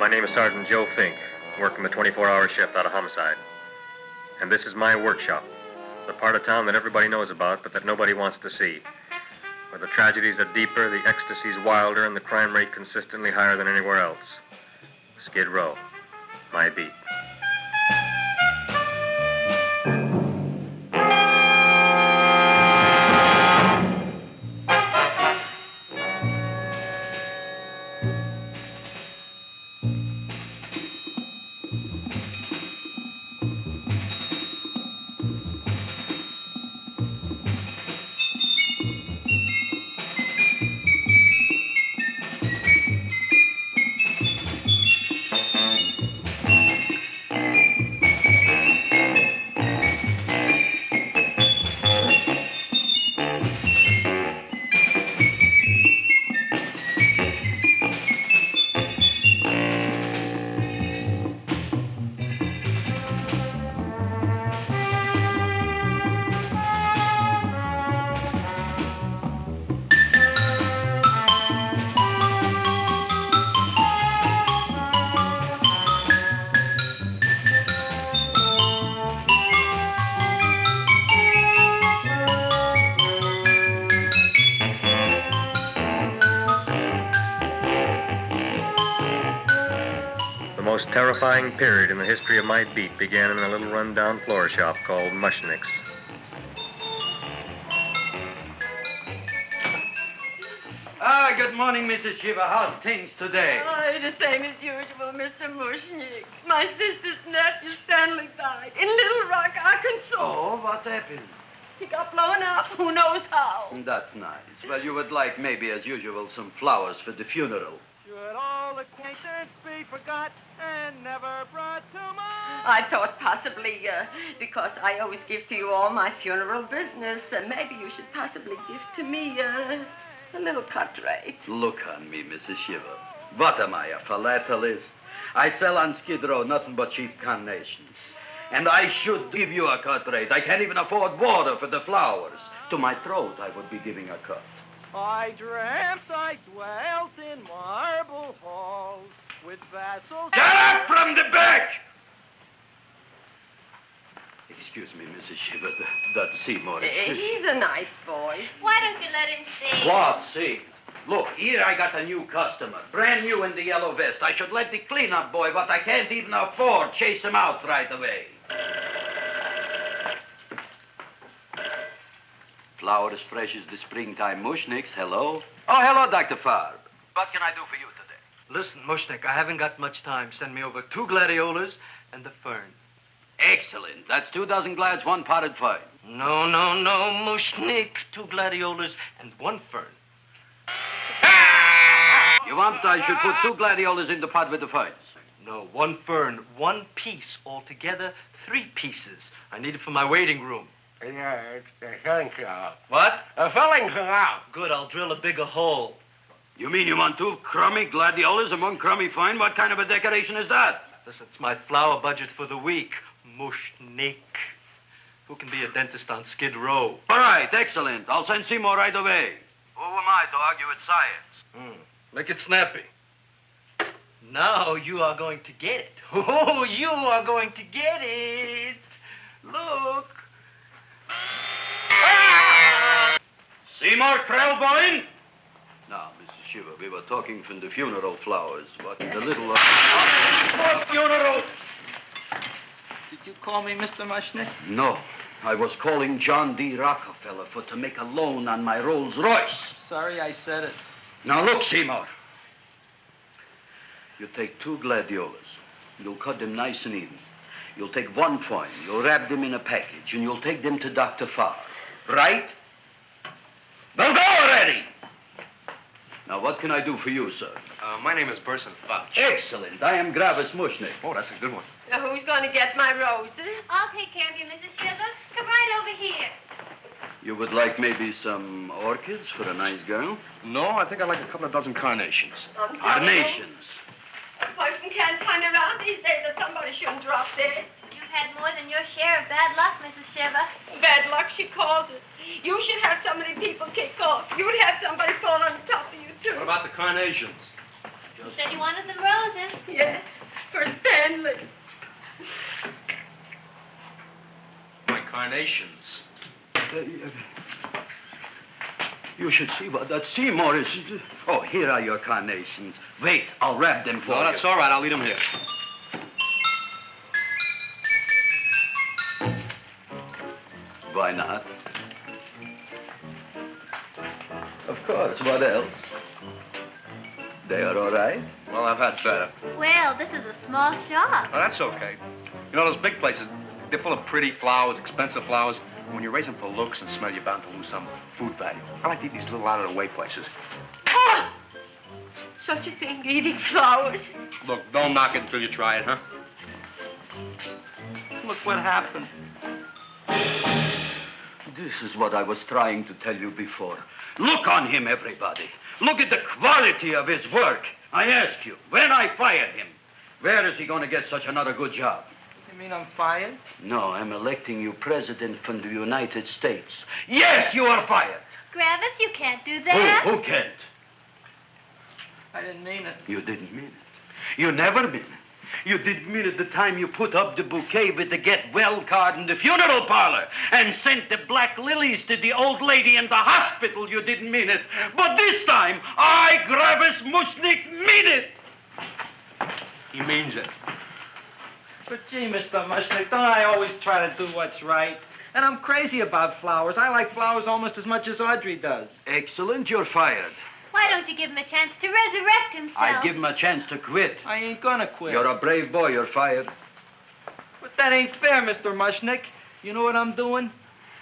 My name is Sergeant Joe Fink, working the 24-hour shift out of homicide. And this is my workshop, the part of town that everybody knows about, but that nobody wants to see. Where the tragedies are deeper, the ecstasy's wilder, and the crime rate consistently higher than anywhere else. Skid Row, my beat. The most terrifying period in the history of my beat began in a little run-down floor shop called Mushnick's. Good morning, Mrs. Shiva. How's things today? Oh, the same as usual, Mr. Mushnick. My sister's nephew, Stanley, died in Little Rock, Arkansas. Oh, what happened? He got blown up. Who knows how? That's nice. Well, you would like, maybe, as usual, some flowers for the funeral. Should all acquaintance be forgot and never brought to mind? I thought possibly, because I always give to you all my funeral business, maybe you should possibly give to me, a little cut rate. Look on me, Mrs. Shiva. What am I, a philatelist? I sell on Skid Row nothing but cheap carnations. And I should give you a cut rate. I can't even afford water for the flowers. To my throat, I would be giving a cut. I dreamt I dwelt in marble halls with vassals. Get up from the back! Excuse me, Mrs. Shiva, that's Seymour. He's a nice boy. Why don't you let him see? What, see? Look, here I got a new customer, brand new in the yellow vest. I should let the cleanup boy, but I can't even afford, chase him out right away. Flower as fresh as the springtime Mushnicks. Hello? Oh, hello, Dr. Farb. What can I do for you today? Listen, Mushnick, I haven't got much time. Send me over 2 gladiolas and the fern. Excellent. That's 2 dozen glads, 1 potted fern. No, Mushnick. 2 gladiolas and 1 fern. You want I should put 2 gladiolas in the pot with the ferns? No, 1 fern, 1 piece. Altogether, 3 pieces. I need it for my waiting room. Yeah, it's the filling canal. What? A filling canal. Good, I'll drill a bigger hole. You mean you want 2 crummy gladiolas and 1 crummy fern? What kind of a decoration is that? Listen, it's my flower budget for the week. Mushnick. Who can be a dentist on Skid Row? All right, excellent. I'll send Seymour right away. Who am I to argue with science? Make it snappy. Now you are going to get it. Oh, you are going to get it. Look. Seymour Krelboyne? Now, Mrs. Shiva, we were talking from the funeral flowers. What the little... For funeral! Did you call me Mr. Mushnick? No. I was calling John D. Rockefeller for to make a loan on my Rolls Royce. Sorry I said it. Now, look, Seymour. You take 2 gladiolas. You'll cut them nice and even. You'll take 1 fern. You'll wrap them in a package, and you'll take them to Dr. Farr. Right? Well, go already! Now, what can I do for you, sir? My name is Burson Fouch. Excellent. I am Gravis Mushnick. Oh, that's a good one. Who's going to get my roses? I'll take care of you, Mrs. Shiva. Come right over here. You would like maybe some orchids for a nice girl? No, I think I'd like a couple of dozen carnations. Carnations. A person can't turn around these days that somebody shouldn't drop dead. You've had more than your share of bad luck, Mrs. Shiva. Bad luck, she calls it. You should have so many people kick off. You'd have somebody fall on top of you, too. What about the carnations? Said you wanted some roses. Yes, for Stanley. My carnations. You should see what that Seymour is. Oh, here are your carnations. Wait, I'll wrap them for you. No, that's all right. I'll leave them here. Why not? Of course, what else? They are all right? Well, I've had better. Well, this is a small shop. Oh, that's okay. You know, those big places, they're full of pretty flowers, expensive flowers. When you raise them for looks and smell, you're bound to lose some food value. I like to eat these little out-of-the-way places. Oh! Such a thing, eating flowers. Look, don't knock it until you try it, huh? Look what happened. This is what I was trying to tell you before. Look on him, everybody. Look at the quality of his work. I ask you, when I fired him, where is he going to get such another good job? You mean I'm fired? No, I'm electing you president from the United States. Yes, you are fired. Gravis, you can't do that. Who can't? I didn't mean it. You didn't mean it. You never mean it. You didn't mean it the time you put up the bouquet with the get well card in the funeral parlor and sent the black lilies to the old lady in the hospital. You didn't mean it. But this time, I, Gravis Mushnik, mean it. He means it. But gee, Mr. Mushnick, don't I always try to do what's right? And I'm crazy about flowers. I like flowers almost as much as Audrey does. Excellent, you're fired. Why don't you give him a chance to resurrect himself? I give him a chance to quit. I ain't gonna quit. You're a brave boy, you're fired. But that ain't fair, Mr. Mushnick. You know what I'm doing?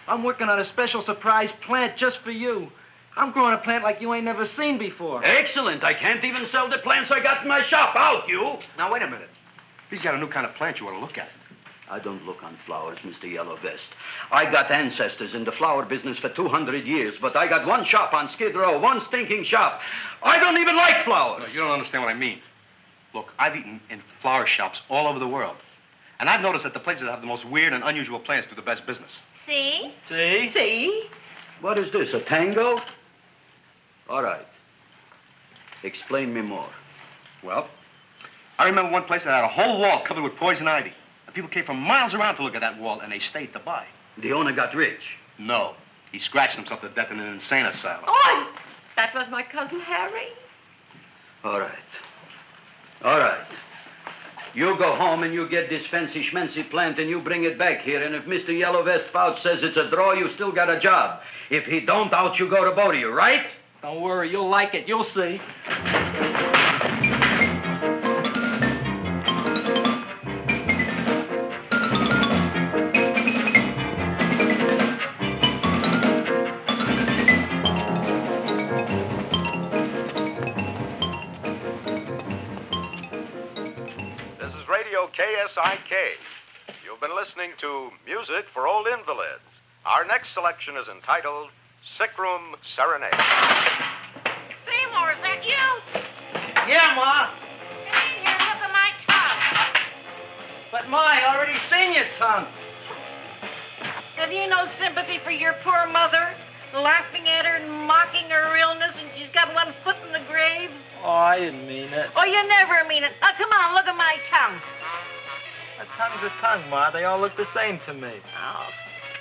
I'm working on a special surprise plant just for you. I'm growing a plant like you ain't never seen before. Excellent. I can't even sell the plants I got in my shop. Out, you. Now, wait a minute. He's got a new kind of plant you ought to look at. I don't look on flowers, Mr. Yellow Vest. I got ancestors in the flower business for 200 years, but I got one shop on Skid Row, one stinking shop. I don't even like flowers. No, you don't understand what I mean. Look, I've eaten in flower shops all over the world. And I've noticed that the places that have the most weird and unusual plants do the best business. See? See? See? What is this, a tango? All right. Explain me more. Well, I remember one place that had a whole wall covered with poison ivy. And people came from miles around to look at that wall, and they stayed to buy. The owner got rich. No. He scratched himself to death in an insane asylum. Oh, that was my cousin Harry. All right. All right. You go home and you get this fancy schmancy plant and you bring it back here. And if Mr. Yellow Vest Fouch says it's a draw, you still got a job. If he don't, out you go to both of you, right? Don't worry, you'll like it. You'll see. KSIK. You've been listening to Music for Old Invalids. Our next selection is entitled Sick Room Serenade. Seymour, is that you? Yeah, Ma. Come in here and look at my tongue. But, Ma, I already seen your tongue. Have you no sympathy for your poor mother? Laughing at her and mocking her illness, and she's got one foot in the grave? Oh, I didn't mean it. Oh, you never mean it. Now, come on, look at my tongue. A tongue's a tongue, Ma. They all look the same to me. Oh,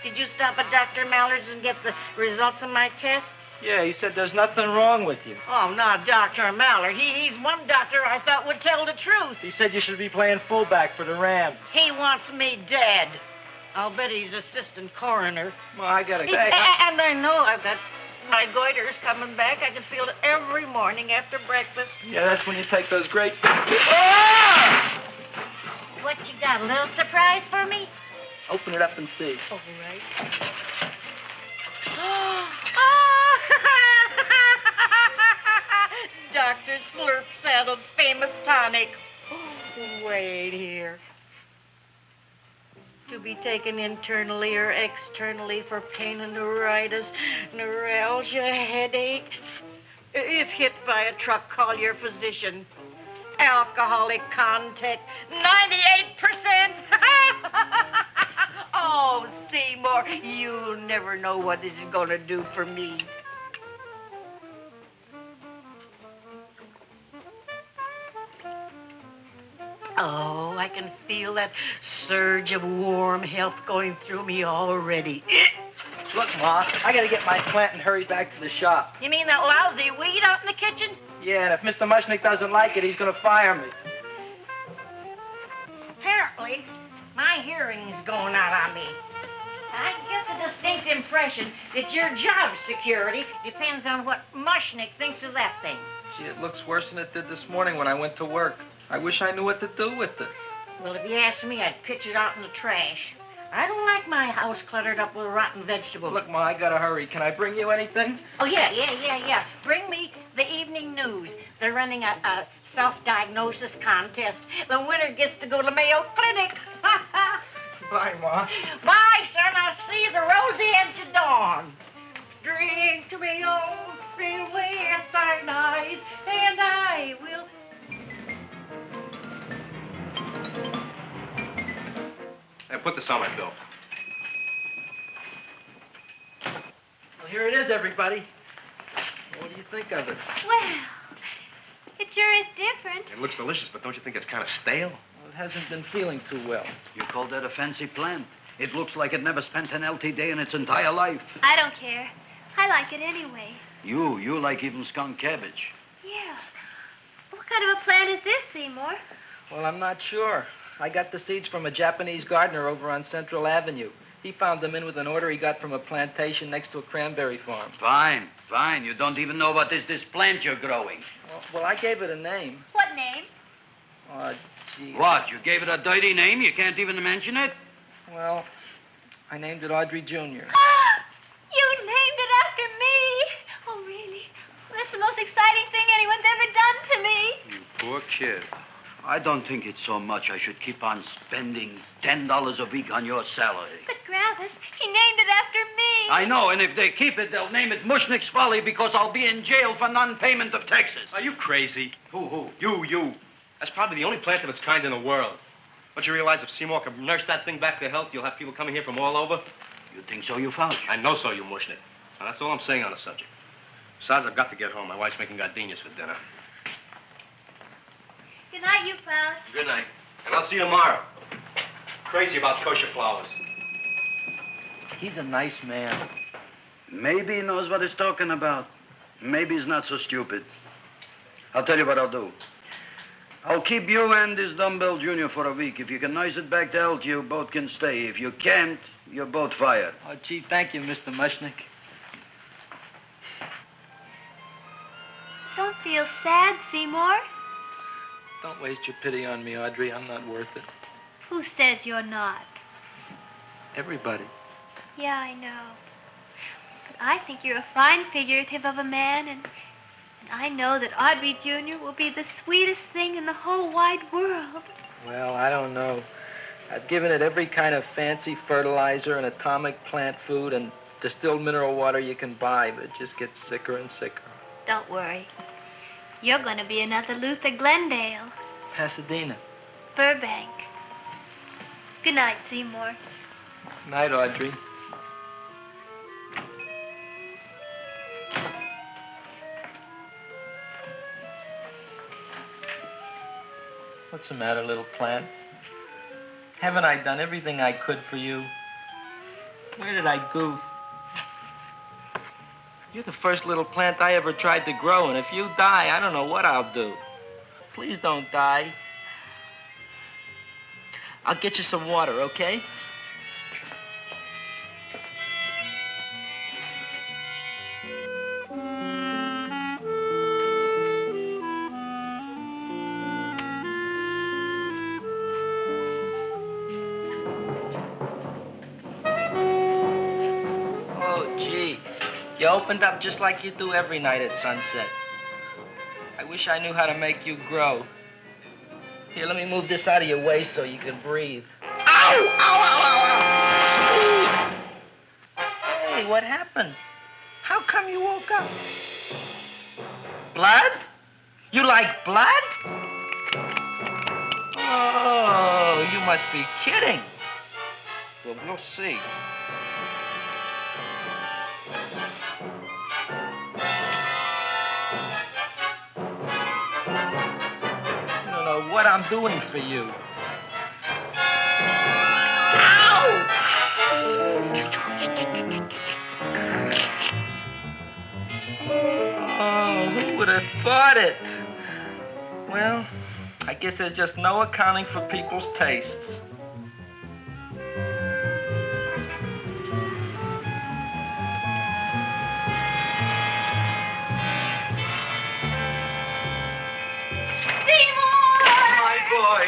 did you stop at Dr. Mallard's and get the results of my tests? Yeah, he said there's nothing wrong with you. Oh, not Dr. Mallard. He's one doctor I thought would tell the truth. He said you should be playing fullback for the Rams. He wants me dead. I'll bet he's assistant coroner. Ma, I gotta go. And I know I've got my goiter's coming back. I can feel it every morning after breakfast. Yeah, that's when you take those great... Ah! What you got, a little surprise for me? Open it up and see. All right. Dr. Slurp Saddle's famous tonic. Wait here. To be taken internally or externally for pain and neuritis, neuralgia, headache. If hit by a truck, call your physician. Alcoholic content, 98%. Oh, Seymour, you'll never know what this is going to do for me. Oh, I can feel that surge of warm health going through me already. Look, Ma, I gotta get my plant and hurry back to the shop. You mean that lousy weed out in the kitchen? Yeah, and if Mr. Mushnick doesn't like it, he's gonna fire me. Apparently, my hearing's going out on me. I get the distinct impression that your job security depends on what Mushnick thinks of that thing. Gee, it looks worse than it did this morning when I went to work. I wish I knew what to do with it. Well, if you asked me, I'd pitch it out in the trash. I don't like my house cluttered up with rotten vegetables. Look, Ma, I gotta hurry. Can I bring you anything? Oh, yeah. Bring me the evening news. They're running a self-diagnosis contest. The winner gets to go to Mayo Clinic. Bye, Ma. Bye, son. I'll see you the rosy edge of dawn. Drink to me, oh, fill with thine eyes, and I will... Hey, put this on my bill. Well, here it is, everybody. What do you think of it? Well, it sure is different. It looks delicious, but don't you think it's kind of stale? Well, it hasn't been feeling too well. You call that a fancy plant? It looks like it never spent an LT day in its entire life. I don't care. I like it anyway. You like even skunk cabbage. Yeah. What kind of a plant is this, Seymour? Well, I'm not sure. I got the seeds from a Japanese gardener over on Central Avenue. He found them in with an order he got from a plantation next to a cranberry farm. Fine. You don't even know what is this plant you're growing. Well, I gave it a name. What name? Oh, gee. What, you gave it a dirty name? You can't even mention it? Well, I named it Audrey Jr. You named it after me. Oh, really? Well, that's the most exciting thing anyone's ever done to me. You poor kid. I don't think it's so much I should keep on spending $10 a week on your salary. But, Gravis, he named it after me. I know, and if they keep it, they'll name it Mushnick's Folly because I'll be in jail for non-payment of taxes. Are you crazy? Who? You. That's probably the only plant of its kind in the world. Don't you realize if Seymour could nurse that thing back to health, you'll have people coming here from all over? You think so, you found? I know so, you Mushnick. Now, that's all I'm saying on the subject. Besides, I've got to get home. My wife's making gardenias for dinner. Good night, you fellas. Good night. And I'll see you tomorrow. Crazy about kosher flowers. He's a nice man. Maybe he knows what he's talking about. Maybe he's not so stupid. I'll tell you what I'll do. I'll keep you and this dumbbell junior for a week. If you can nurse it back to health, you both can stay. If you can't, you're both fired. Oh, gee, thank you, Mr. Mushnick. Don't feel sad, Seymour. Don't waste your pity on me, Audrey. I'm not worth it. Who says you're not? Everybody. Yeah, I know. But I think you're a fine figurative of a man, and I know that Audrey Jr. will be the sweetest thing in the whole wide world. Well, I don't know. I've given it every kind of fancy fertilizer and atomic plant food and distilled mineral water you can buy, but it just gets sicker and sicker. Don't worry. You're going to be another Luther Glendale. Pasadena. Burbank. Good night, Seymour. Night, Audrey. What's the matter, little plant? Haven't I done everything I could for you? Where did I goof? You're the first little plant I ever tried to grow, and if you die, I don't know what I'll do. Please don't die. I'll get you some water, okay? You opened up just like you do every night at sunset. I wish I knew how to make you grow. Here, let me move this out of your way so you can breathe. Ow! Ow, ow, ow, ow! Hey, what happened? How come you woke up? Blood? You like blood? Oh, you must be kidding. Well, we'll see. for what I'm doing for you. Oh, who would have thought it? Well, I guess there's just no accounting for people's tastes. Boy.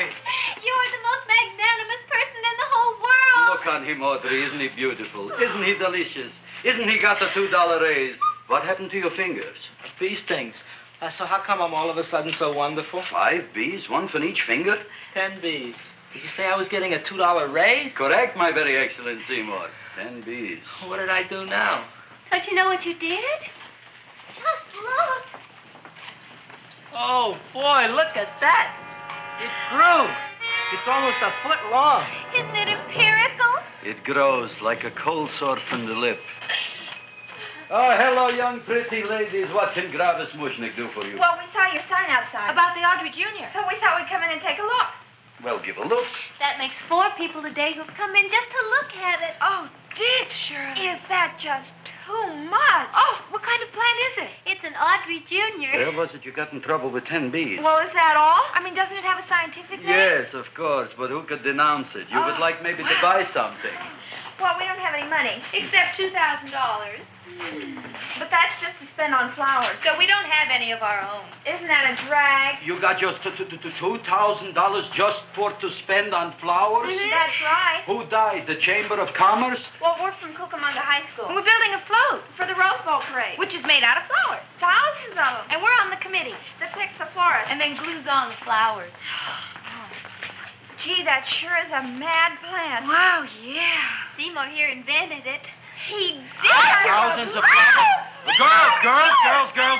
You're the most magnanimous person in the whole world. Look on him, Audrey. Isn't he beautiful? Isn't he delicious? Isn't he got the $2 raise? What happened to your fingers? Bee stings. So how come I'm all of a sudden so wonderful? 5 bees, one for each finger? 10 bees. Did you say I was getting a $2 raise? Correct, my very excellent Seymour. 10 bees. What did I do now? Don't you know what you did? Just look. Oh, boy, look at that. It grew. It's almost a foot long. Isn't it empirical? It grows like a cold sore from the lip. Oh, hello, young pretty ladies. What can Gravis Mushnik do for you? Well, we saw your sign outside. About the Audrey Jr. So we thought we'd come in and take a look. Well, give a look. That makes 4 people today who've come in just to look at it. Oh, Dick, Shirley. Is that just too much? Oh, what kind of plant is it? It's an Audrey Jr. Where was it you got in trouble with 10 bees? Well, is that all? I mean, doesn't it have a scientific name? Yes, of course, but who could denounce it? You would like maybe to buy something. Well, we don't have any money. Except $2,000. But that's just to spend on flowers. So we don't have any of our own. Isn't that a drag? You got just $2,000 just to spend on flowers? Mm-hmm. That's right. Who died? The Chamber of Commerce? Well, we're from Cucamonga High School. We're building a float For the Rose Bowl parade. which is made out of flowers. Thousands of them. And we're on the committee That picks the florist. and then glues on the flowers. Gee, that sure is a mad plant. Wow, yeah. Seymour here invented it. He did. Thousands of flowers.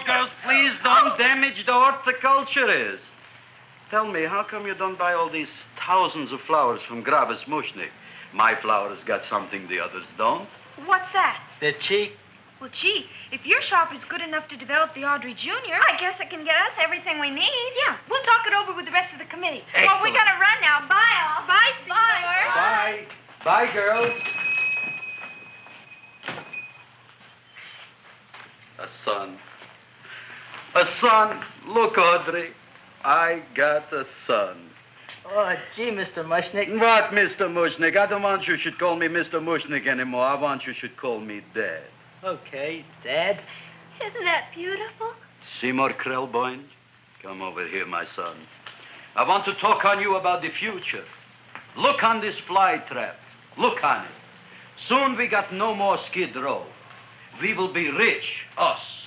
Girls, please don't damage the horticulturist. Tell me, how come you don't buy all these thousands of flowers from Gravis Mushnik? My flowers got something the others don't. What's that? They're cheap. Well, gee, if your shop is good enough to develop the Audrey Jr., I guess it can get us everything we need. Yeah, we'll talk it over with the rest of the committee. Well, we gotta run now. Bye, all. Bye, Seymour. Bye. Bye, girls. A son. A son. Look, Audrey. I got a son. Oh, gee, Mr. Mushnik. What, Mr. Mushnik? I don't want you should call me Mr. Mushnik anymore. I want you should call me Dad. Okay, Dad. Isn't that beautiful? Seymour Krelboyne, come over here, my son. I want to talk on you about the future. Look on this fly trap. Look on it. Soon we got no more Skid Row. We will be rich, us.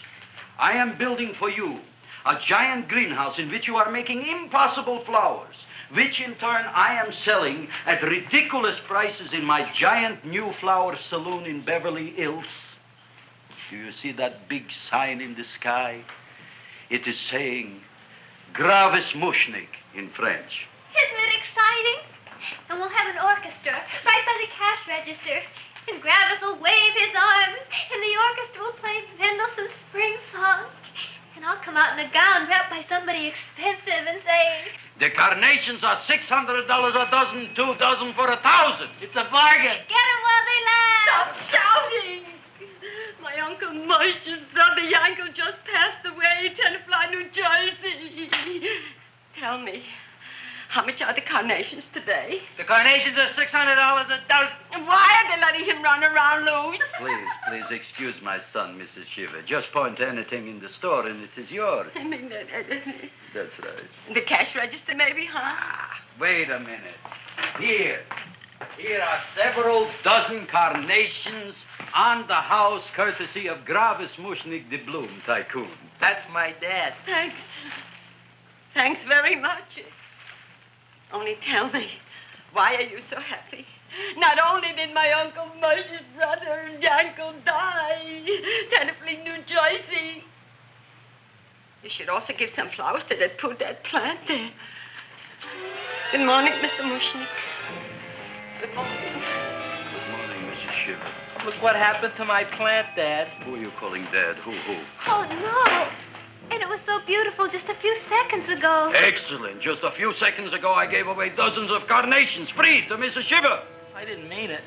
I am building for you a giant greenhouse in which you are making impossible flowers, which in turn I am selling at ridiculous prices in my giant new flower saloon in Beverly Hills. Do you see that big sign in the sky? It is saying Gravis Mushnik in French. Isn't it exciting? And we'll have an orchestra right by the cash register. And Gravis will wave his arms, and the orchestra will play Mendelssohn's Spring Song. And I'll come out in a gown wrapped by somebody expensive and say, The carnations are $600 a dozen, 2 dozen for 1,000. It's a bargain. get 'em while they last. Stop shouting! My Uncle Mush's brother Yankel just passed away, Tenafly, New Jersey. Tell me, how much are the carnations today? The carnations are $600 a dozen. And why are they letting him run around loose? Please excuse my son, Mrs. Shiver. Just point to anything in the store and it is yours. I mean, That's right. the cash register maybe, huh? Wait a minute. Here are several dozen carnations on the house, courtesy of Gravis Mushnik, the Bloom Tycoon. That's my dad. Thanks. Thanks very much. Only tell me, why are you so happy? Not only did my Uncle Mush's brother Yankel die, Tenafly, New Jersey. You should also give some flowers to that poor dead plant there. Good morning, Mr. Mushnik. Good morning. Good morning, Mrs. Shiver. Look what happened to my plant, Dad. Who are you calling Dad? Who? Oh, no. And it was so beautiful just a few seconds ago. Excellent. Just a few seconds ago, I gave away dozens of carnations free to Mrs. Shiver. I didn't mean it.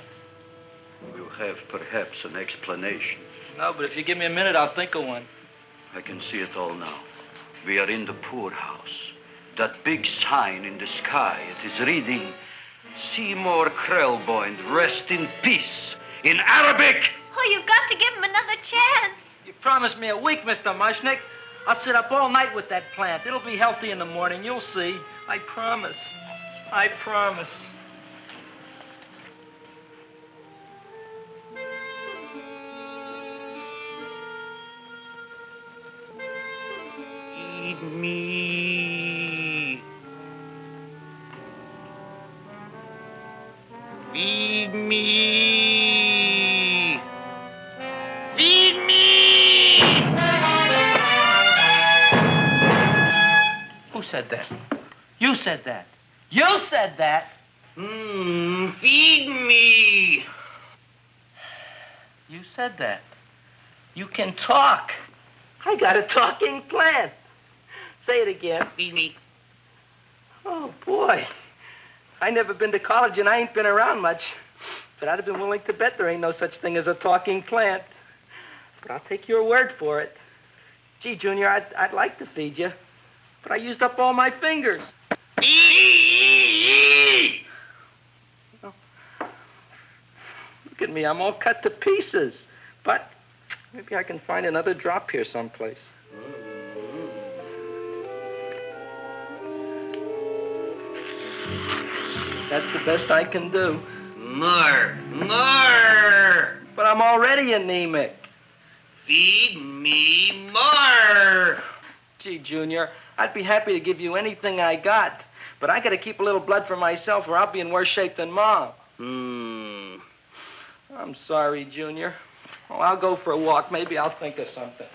You have perhaps an explanation. No, but if you give me a minute, I'll think of one. I can see it all now. We are in the poorhouse. That big sign in the sky, it is reading, Seymour Krelboyne, rest in peace, in Arabic. Oh, you've got to give him another chance. You promised me a week, Mr. Mushnick. I'll sit up all night with that plant. It'll be healthy in the morning. You'll see. I promise. I promise. Feed me. Feed me. Feed me. Who said that? You said that. You said that. Feed me. You said that. You can talk. I got a talking plant. Say it again. Feed me. Oh, boy. I never been to college and I ain't been around much. But I'd have been willing to bet there ain't no such thing as a talking plant. But I'll take your word for it. Gee, Junior, I'd like to feed you. But I used up all my fingers. Oh. Look at me, I'm all cut to pieces. But maybe I can find another drop here someplace. That's the best I can do. More. But I'm already anemic. Feed me more. Gee, Junior, I'd be happy to give you anything I got. But I gotta keep a little blood for myself or I'll be in worse shape than Mom. I'm sorry, Junior. Well, I'll go for a walk. Maybe I'll think of something.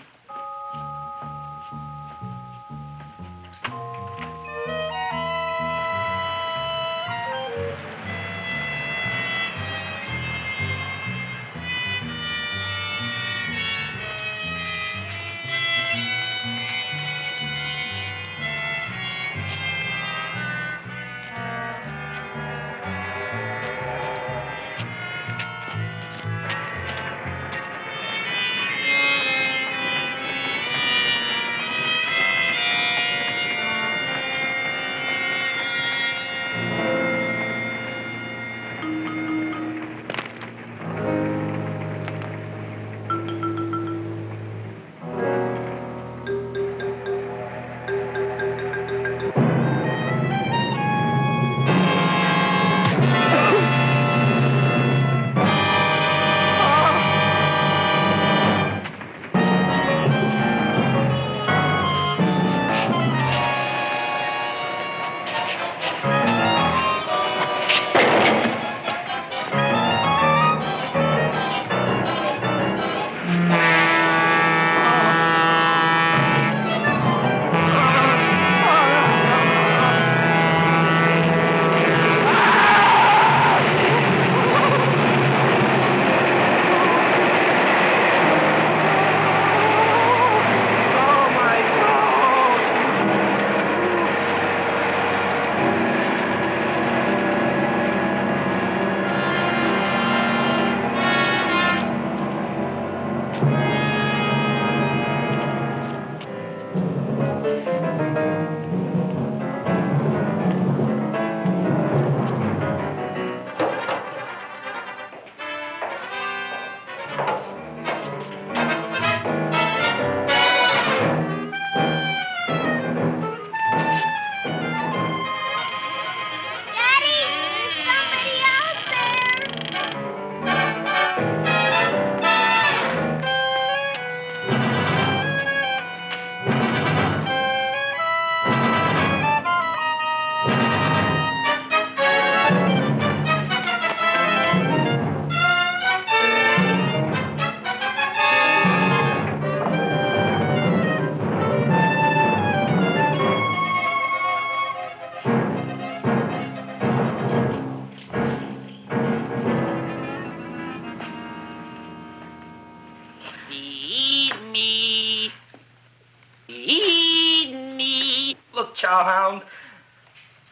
chowhound.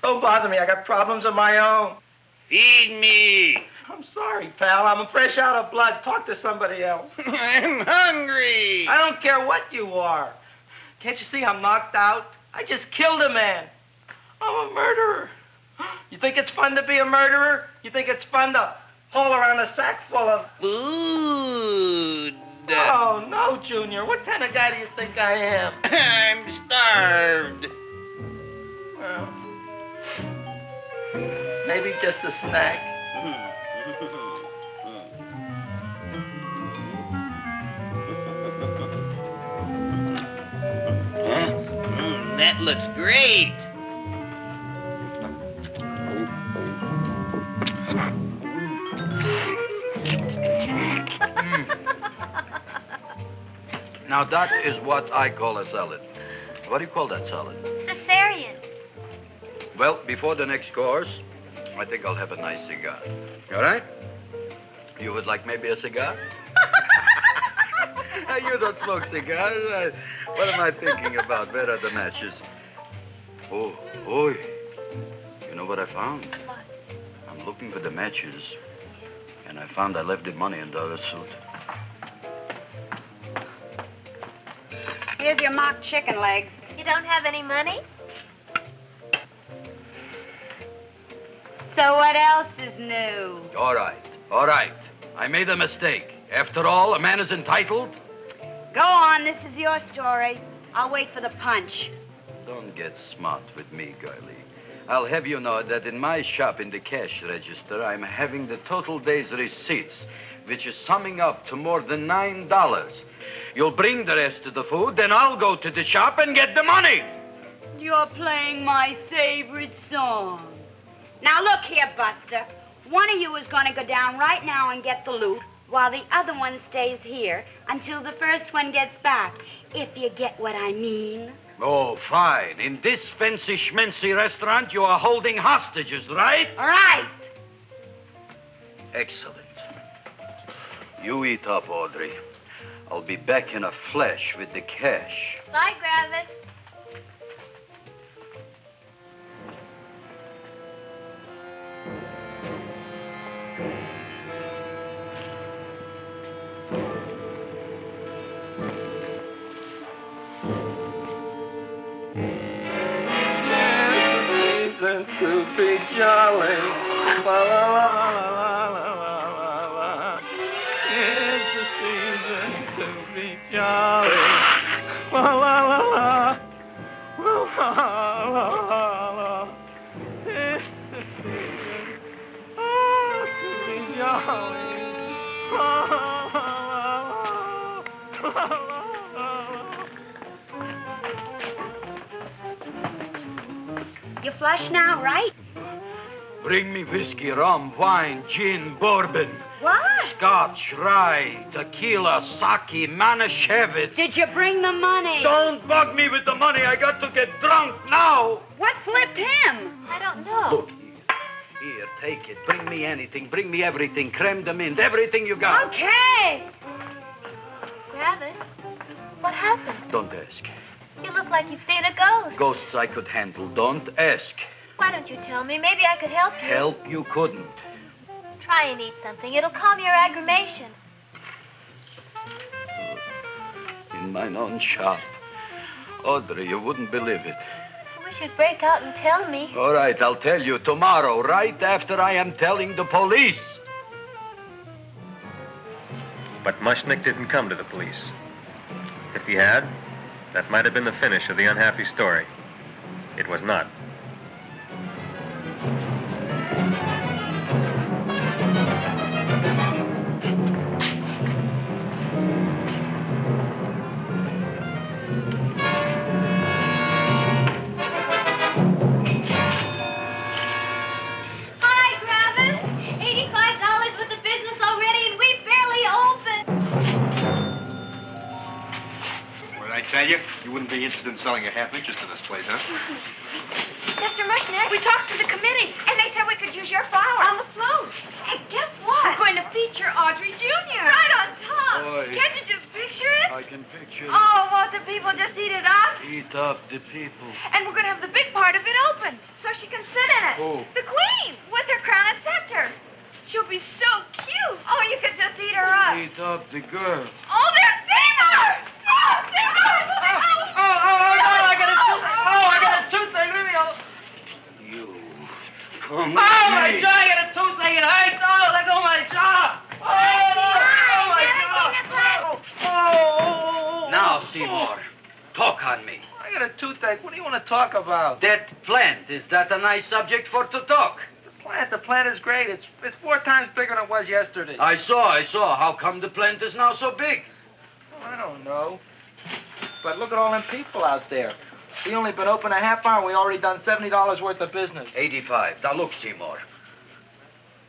Don't bother me. I got problems of my own. Feed me. I'm sorry, pal. I'm fresh out of blood. Talk to somebody else. I'm hungry. I don't care what you are. Can't you see I'm knocked out? I just killed a man. I'm a murderer. You think it's fun to be a murderer? You think it's fun to haul around a sack full of food? Oh, no, Junior. What kind of guy do you think I am? I'm starved. Well, maybe just a snack. That looks great. Now, that is what I call a salad. What do you call that salad? Caesarean. Well, before the next course, I think I'll have a nice cigar. All right? You would like maybe a cigar? You don't smoke cigars. What am I thinking about? Where are the matches? Oh, oi. You know what I found? What? I'm looking for the matches, and I found I left the money in the other suit. Here's your mock chicken legs. You don't have any money? So what else is new? All right. I made a mistake. After all, a man is entitled. Go on, this is your story. I'll wait for the punch. Don't get smart with me, girlie. I'll have you know that in my shop in the cash register, I'm having the total day's receipts, which is summing up to more than $9. You'll bring the rest of the food, then I'll go to the shop and get the money. You're playing my favorite song. Now look here, Buster. One of you is going to go down right now and get the loot, while the other one stays here until the first one gets back, if you get what I mean. Oh, fine. In this fancy schmancy restaurant, you are holding hostages, right? Right. Excellent. You eat up, Audrey. I'll be back in a flash with the cash. Bye, Gravis. To be jolly. La la la la la la la. It's the season to be jolly. La la la la. La la la la. It's the season to be jolly. La la la la. La la la. You flush now, right? Bring me whiskey, rum, wine, gin, bourbon. What? Scotch, rye, tequila, sake, Manischewitz. Did you bring the money? Don't bug me with the money. I got to get drunk now. What flipped him? I don't know. Look, here, take it. Bring me anything. Bring me everything. Creme de mint, everything you got. Okay. Gravis, what happened? Don't ask. You look like you've seen a ghost. Ghosts I could handle. Don't ask. Why don't you tell me? Maybe I could help you. Help you couldn't. Try and eat something. It'll calm your aggravation. In mine own shop. Audrey, you wouldn't believe it. I wish you'd break out and tell me. All right, I'll tell you tomorrow, right after I am telling the police. But Mushnick didn't come to the police. If he had, that might have been the finish of the unhappy story. It was not. Hi, Gravis. $85 with the business already, and we barely opened. What did I tell Amelia, you wouldn't be interested in selling a half interest in this place, huh? Mr. Mushnick, we talked to the committee, and they said we could use your flower on the float. Hey, guess what? We're going to feature Audrey Jr. Right on top. Boy. Can't you just picture it? I can picture it. Oh, won't the people just eat it up? Eat up the people. And we're going to have the big part of it open, so she can sit in it. Who? The queen, with her crown and scepter. She'll be so cute. Oh, you could just eat her up. Eat up the girl. Oh, there's Seymour! Oh, Seymour! I got a toothache. Leave me alone. You. Come Oh, my with me. jaw, I got a toothache. It hurts. Oh, let go of my jaw. Oh, my jaw. Now, Seymour, talk on me. I got a toothache. What do you want to talk about? That plant, is that a nice subject for to talk? The plant is great. It's 4 times bigger than it was yesterday. I saw. How come the plant is now so big? Oh, I don't know. But look at all them people out there. We only been open a half hour. We already done $70 worth of business. 85. Now look, Seymour.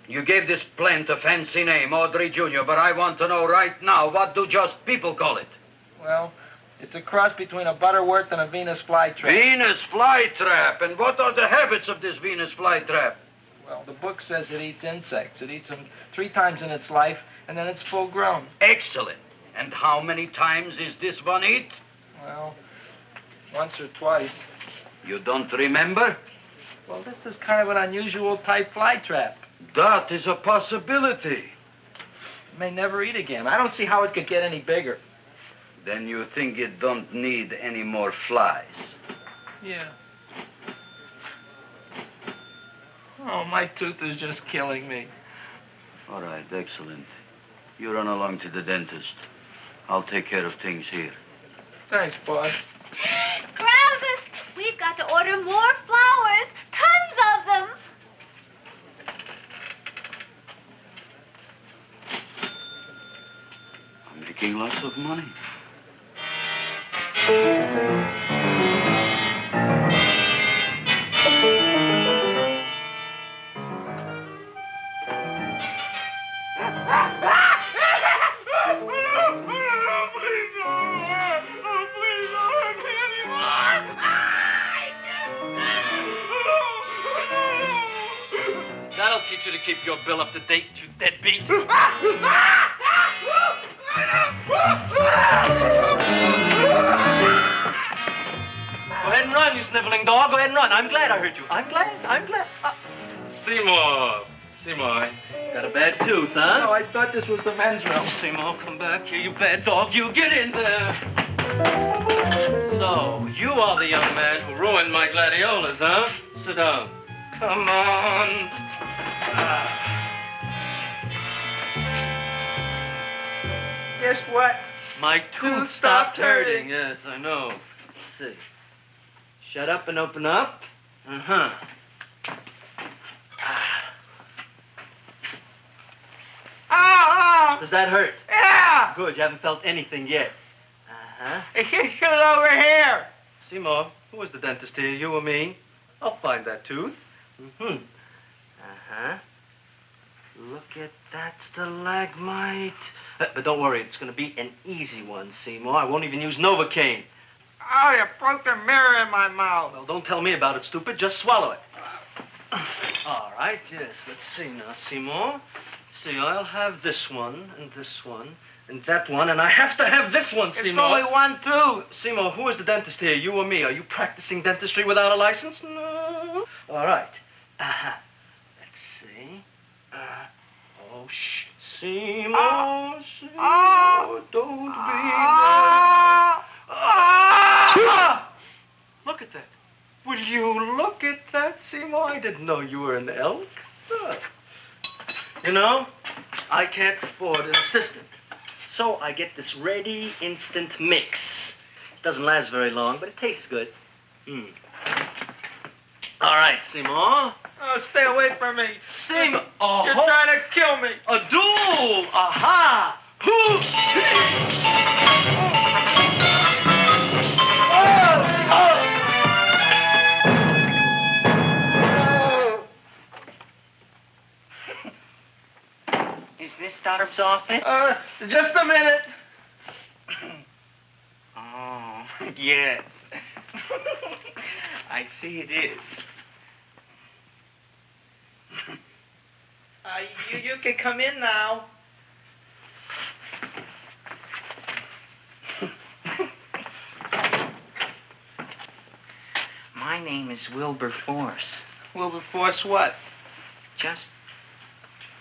You gave this plant a fancy name, Audrey Jr., but I want to know right now, what do just people call it? Well, it's a cross between a Butterworth and a Venus flytrap. Venus flytrap. And what are the habits of this Venus flytrap? Well, the book says it eats insects. It eats them 3 times in its life, and then it's full grown. Excellent. And how many times is this one eat? Well, once or twice. You don't remember? Well, this is kind of an unusual type flytrap. That is a possibility. It may never eat again. I don't see how it could get any bigger. Then you think it don't need any more flies? Yeah. Oh, my tooth is just killing me. All right, excellent. You run along to the dentist. I'll take care of things here. Thanks, boss. Gravis, we've got to order more flowers. Tons of them. I'm making lots of money. That'll teach you to keep your bill up to date, you deadbeat. Go ahead and run, you sniveling dog. Go ahead and run. I'm glad I hurt you. I'm glad. Seymour, got a bad tooth, huh? No, I thought this was the men's room. Seymour, come back here, you bad dog. You get in there. So, you are the young man who ruined my gladiolas, huh? Sit down. Come on. Guess what? My tooth stopped hurting. Yes, I know. Let's see. Shut up and open up. Uh-huh. Oh! Does that hurt? Yeah! Good, you haven't felt anything yet. Uh-huh. Get it over here. Seymour, who was the dentist here, you or me? I'll find that tooth. Mm-hmm. Uh-huh. Look at that stalagmite. But don't worry, it's going to be an easy one, Seymour. I won't even use Novocaine. Oh, you broke the mirror in my mouth. Well, don't tell me about it, stupid. Just swallow it. All right, yes. Let's see now, Seymour. Let's see, I'll have this one, and that one, and I have to have this one, Seymour. It's only one tooth. Seymour, who is the dentist here, you or me? Are you practicing dentistry without a license? No. All right. Uh-huh. Let's see. Oh, shh. Seymour, Seymour, don't be Look at that. Will you look at that, Seymour? I didn't know you were an elk. You know, I can't afford an assistant. So I get this ready instant mix. It doesn't last very long, but it tastes good. All right, Seymour. Oh, stay away from me. Seymour. You're trying to kill me. A duel. Aha. Is this Stoddard's office? Just a minute. Oh. Yes. I see it is. You can come in now. My name is Wilberforce. Wilberforce what? Just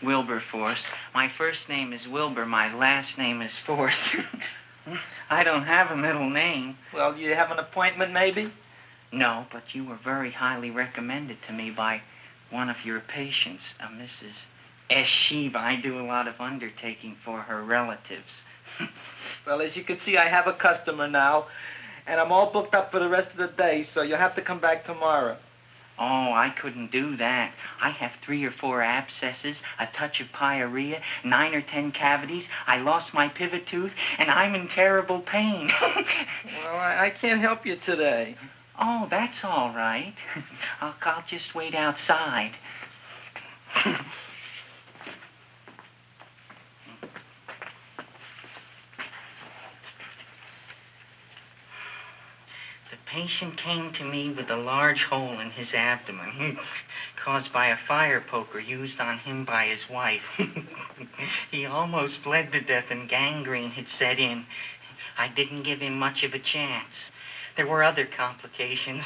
Wilberforce. My first name is Wilbur. My last name is Force. I don't have a middle name. Well, you have an appointment, maybe? No, but you were very highly recommended to me by one of your patients, a Mrs. S. Sheba. I do a lot of undertaking for her relatives. Well, as you can see, I have a customer now, and I'm all booked up for the rest of the day, so you'll have to come back tomorrow. Oh, I couldn't do that. I have 3 or 4 abscesses, a touch of pyorrhea, 9 or 10 cavities. I lost my pivot tooth, and I'm in terrible pain. Well, I can't help you today. Oh, that's all right. I'll just wait outside. The patient came to me with a large hole in his abdomen, caused by a fire poker used on him by his wife. He almost bled to death and gangrene had set in. I didn't give him much of a chance. There were other complications.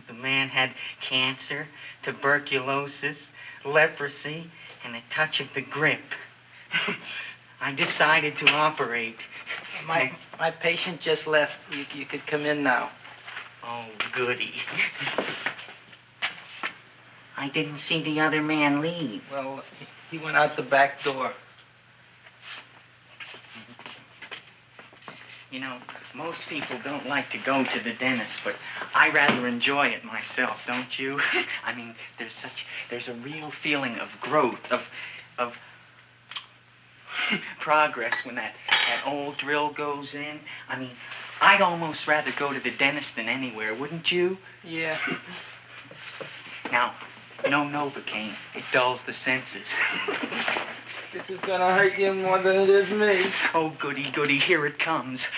The man had cancer, tuberculosis, leprosy, and a touch of the grip. I decided to operate. My patient just left. You could come in now. Oh, goody. I didn't see the other man leave. Well, he went out the back door. You know, most people don't like to go to the dentist, but I rather enjoy it myself, don't you? I mean, there's a real feeling of growth, of progress when that old drill goes in. I mean, I'd almost rather go to the dentist than anywhere, wouldn't you? Yeah. Now, no Novocaine. It dulls the senses. This is gonna hurt you more than it is me. Oh, goody, goody, here it comes.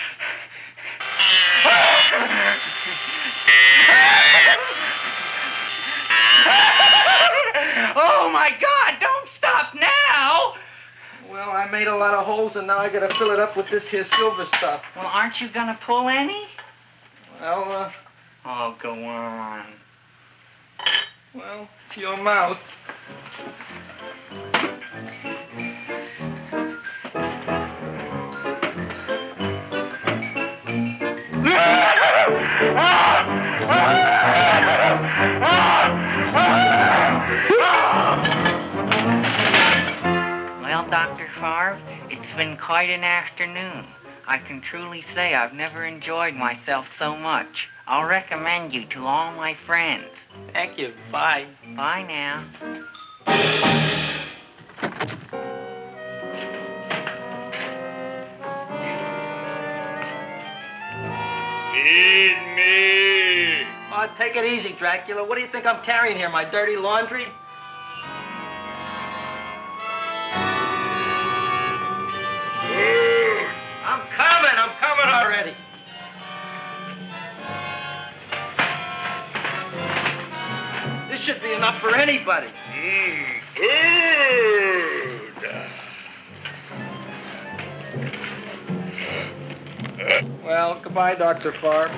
Oh, my God, don't stop now! Well, I made a lot of holes, and now I gotta fill it up with this here silver stuff. Well, aren't you gonna pull any? Well, Oh, go on. Well, it's your mouth. Well, Dr. Favre, it's been quite an afternoon. I can truly say I've never enjoyed myself so much. I'll recommend you to all my friends. Thank you. Bye. Bye now. Feed me. Oh, take it easy, Dracula. What do you think I'm carrying here, my dirty laundry? I'm coming already. This should be enough for anybody. Well, goodbye, Dr. Favre.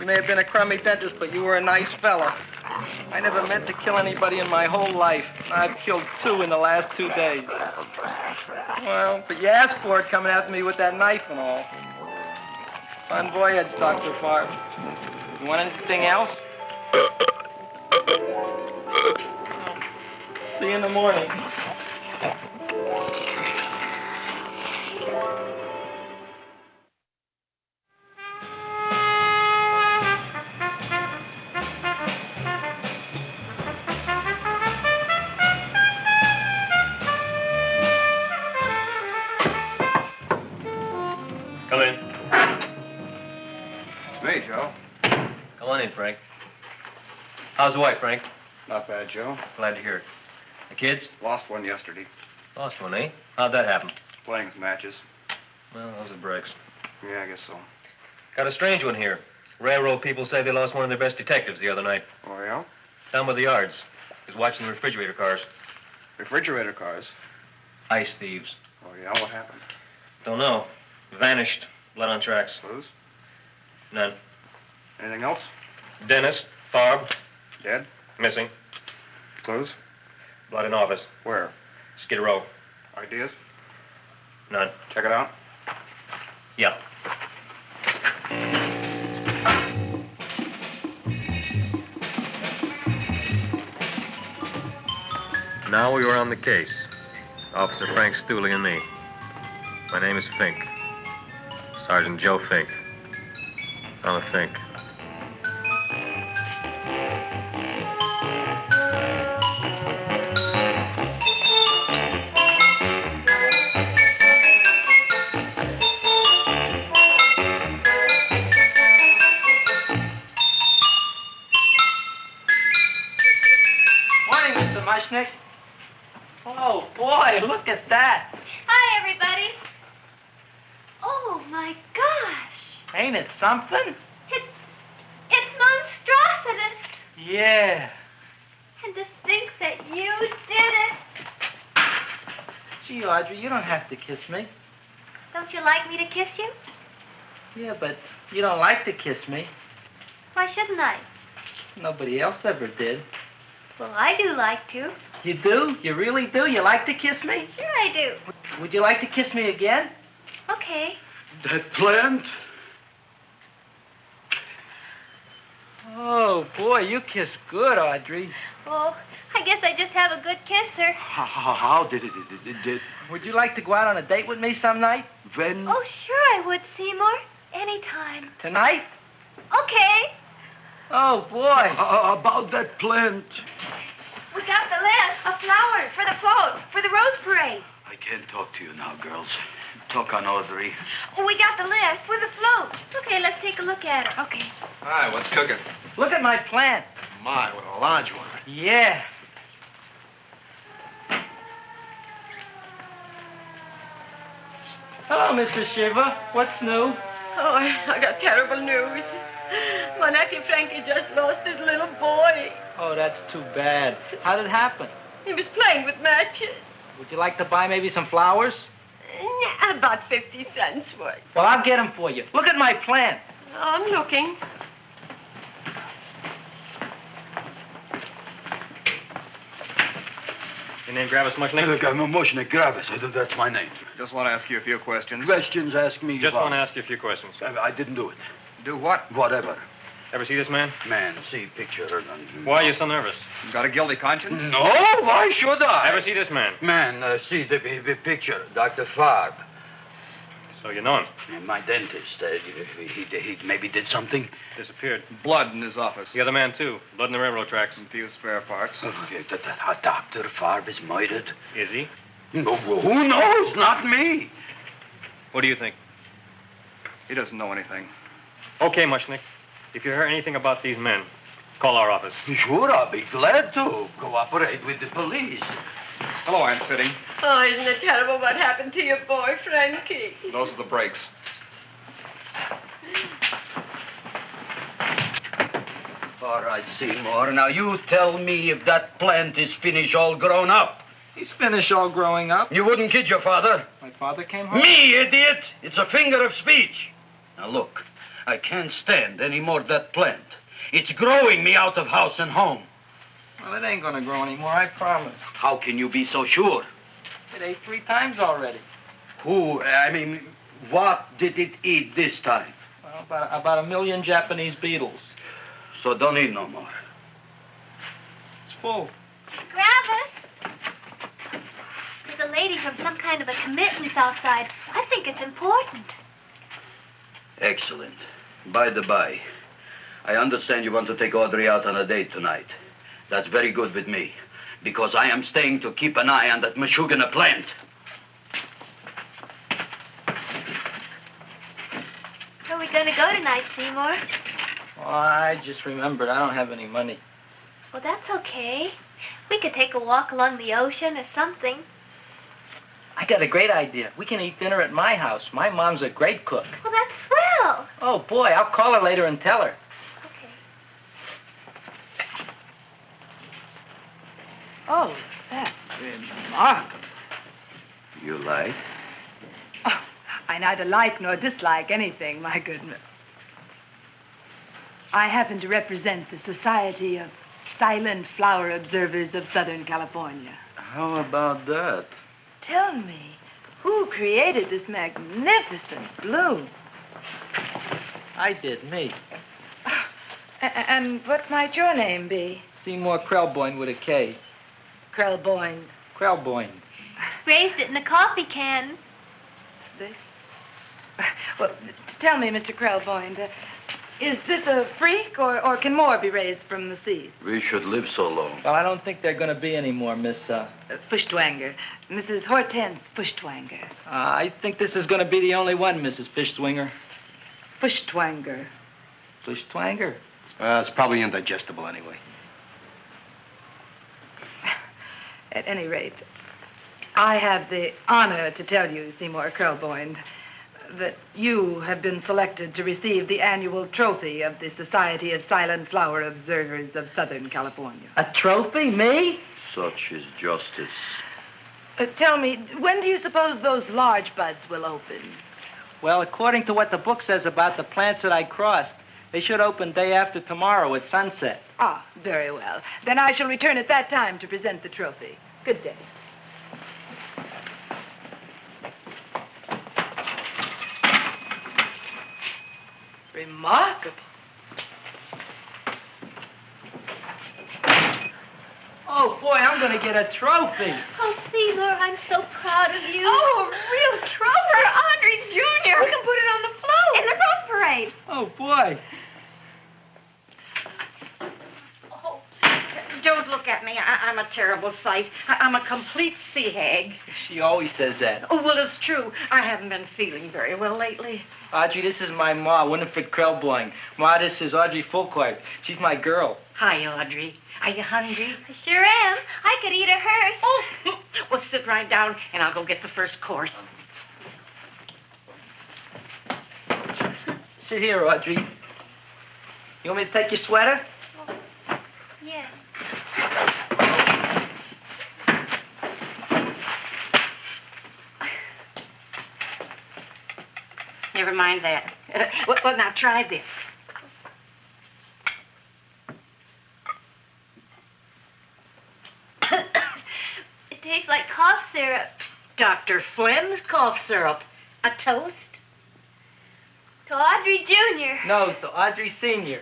You may have been a crummy dentist, but you were a nice fella. I never meant to kill anybody in my whole life. I've killed 2 in the last 2 days. Well, but you asked for it coming after me with that knife and all. Fun voyage, Dr. Favre. You want anything else? See you in the morning. Come in. Hey, Joe. Come on in, Frank. How's the wife, Frank? Not bad, Joe. Glad to hear it. The kids? Lost one yesterday. Lost one, eh? How'd that happen? Playing some matches. Well, those are breaks. Yeah, I guess so. Got a strange one here. Railroad people say they lost one of their best detectives the other night. Oh, yeah? Down by the yards. He was watching the refrigerator cars. Refrigerator cars? Ice thieves. Oh, yeah? What happened? Don't know. Vanished. Blood on tracks. Clues? None. Anything else? Dennis. Farb. Dead? Missing. Clues? Blood in office. Where? Skid Row. Ideas? None. Check it out. Yeah. Now we were on the case. Officer Frank Stooley and me. My name is Fink. Sergeant Joe Fink. I'm a Fink. Morning, Mr. Mushnick. Oh, boy, look at that. Hi, everybody. Oh, my gosh. Ain't it something? It's monstrositous. Yeah. And to think that you did it. Gee, Audrey, you don't have to kiss me. Don't you like me to kiss you? Yeah, but you don't like to kiss me. Why shouldn't I? Nobody else ever did. Well, I do like to. You do? You really do? You like to kiss me? Sure I do. Would you like to kiss me again? Okay. That plant? Oh, boy, you kiss good, Audrey. Oh, I guess I just have a good kisser. How did it? Would you like to go out on a date with me some night? When? Oh, sure I would, Seymour. Anytime. Tonight? Okay. Oh, boy. About that plant. We got the list of flowers for the float, for the Rose Parade. I can't talk to you now, girls. Talk on Audrey. We got the list for the float. Okay, let's take a look at it. Okay. Hi, what's cooking? Look at my plant. My, with a large one. Yeah. Hello, Mr. Shiver. What's new? Oh, I got terrible news. My nephew Frankie just lost his little boy. Oh, that's too bad. How did it happen? He was playing with matches. Would you like to buy maybe some flowers? About 50 cents worth. Well, I'll get them for you. Look at my plant. I'm looking. Your name Gravis Mushnick? I'm Mushnick Gravis. That's my name. Just want to ask you a few questions. Questions, ask me. Just about. want to ask you a few questions. I didn't do it. Do what? Whatever. Ever see this man? Man, see picture. Why are you so nervous? You got a guilty conscience? No, why should I? Ever see this man? Man, see the picture. Dr. Farb. So you know him? My dentist. He maybe did something. Disappeared. Blood in his office. The other man, too. Blood in the railroad tracks. And few spare parts. Dr. Farb is murdered. Is he? No, who knows? Not me. What do you think? He doesn't know anything. Okay, Mushnick. If you hear anything about these men, call our office. Sure, I'll be glad to cooperate with the police. Hello, Aunt City. Oh, isn't it terrible what happened to your boy, Frankie? Those are the brakes. All right, Seymour. Now you tell me if that plant is finished all grown up. He's finished all growing up. You wouldn't kid your father. My father came home. Me, idiot! It's a finger of speech. Now look, I can't stand any more of that plant. It's growing me out of house and home. Well, it ain't gonna grow anymore, I promise. How can you be so sure? It ate 3 times already. What did it eat this time? Well, about 1 million Japanese beetles. So don't eat no more. It's full. Gravis! There's a lady from some kind of a committance outside. I think it's important. Excellent. By the by, I understand you want to take Audrey out on a date tonight. That's very good with me, because I am staying to keep an eye on that Meshuggah plant. Where are we going to go tonight, Seymour? Oh, I just remembered I don't have any money. Well, that's okay. We could take a walk along the ocean or something. I got a great idea. We can eat dinner at my house. My mom's a great cook. Well, that's swell. Oh, boy, I'll call her later and tell her. Okay. Oh, that's remarkable. You like? Oh, I neither like nor dislike anything, my goodness. I happen to represent the Society of Silent Flower Observers of Southern California. How about that? Tell me, who created this magnificent bloom? I did, me. And what might your name be? Seymour Krelboyne with a K. Krelboyne. Krelboyne. Raised it in the coffee can. This? Well, tell me, Mr. Krelboyne, is this a freak, or can more be raised from the seeds? We should live so long. Well, I don't think there are going to be any more, Miss, Fuschtwanger. Mrs. Hortense Fuschtwanger. I think this is going to be the only one, Mrs. Fuschtwanger. Fuschtwanger. Fuschtwanger? It's probably indigestible anyway. At any rate, I have the honor to tell you, Seymour Krelboyne, that you have been selected to receive the annual trophy of the Society of Silent Flower Observers of Southern California. A trophy? Me? Such is justice. Tell me, when do you suppose those large buds will open? Well, according to what the book says about the plants that I crossed, they should open day after tomorrow at sunset. Ah, very well. Then I shall return at that time to present the trophy. Good day. Remarkable. Oh, boy, I'm going to get a trophy. Oh, Seymour, I'm so proud of you. Oh, a real trophy for Audrey Jr. We can put it on the float. In the Rose Parade. Oh, boy. Don't look at me. I'm a terrible sight. I'm a complete sea hag. She always says that. Oh, well, it's true. I haven't been feeling very well lately. Audrey, this is my ma, Winifred Krelboyne. Ma, this is Audrey Fulcourt. She's my girl. Hi, Audrey. Are you hungry? I sure am. I could eat a hearse. Oh, well, sit right down, and I'll go get the first course. Sit here, Audrey. You want me to take your sweater? Yes. Never mind that. Well, now try this. It tastes like cough syrup. Dr. Flem's cough syrup. A toast? To Audrey Jr. No, to Audrey Sr.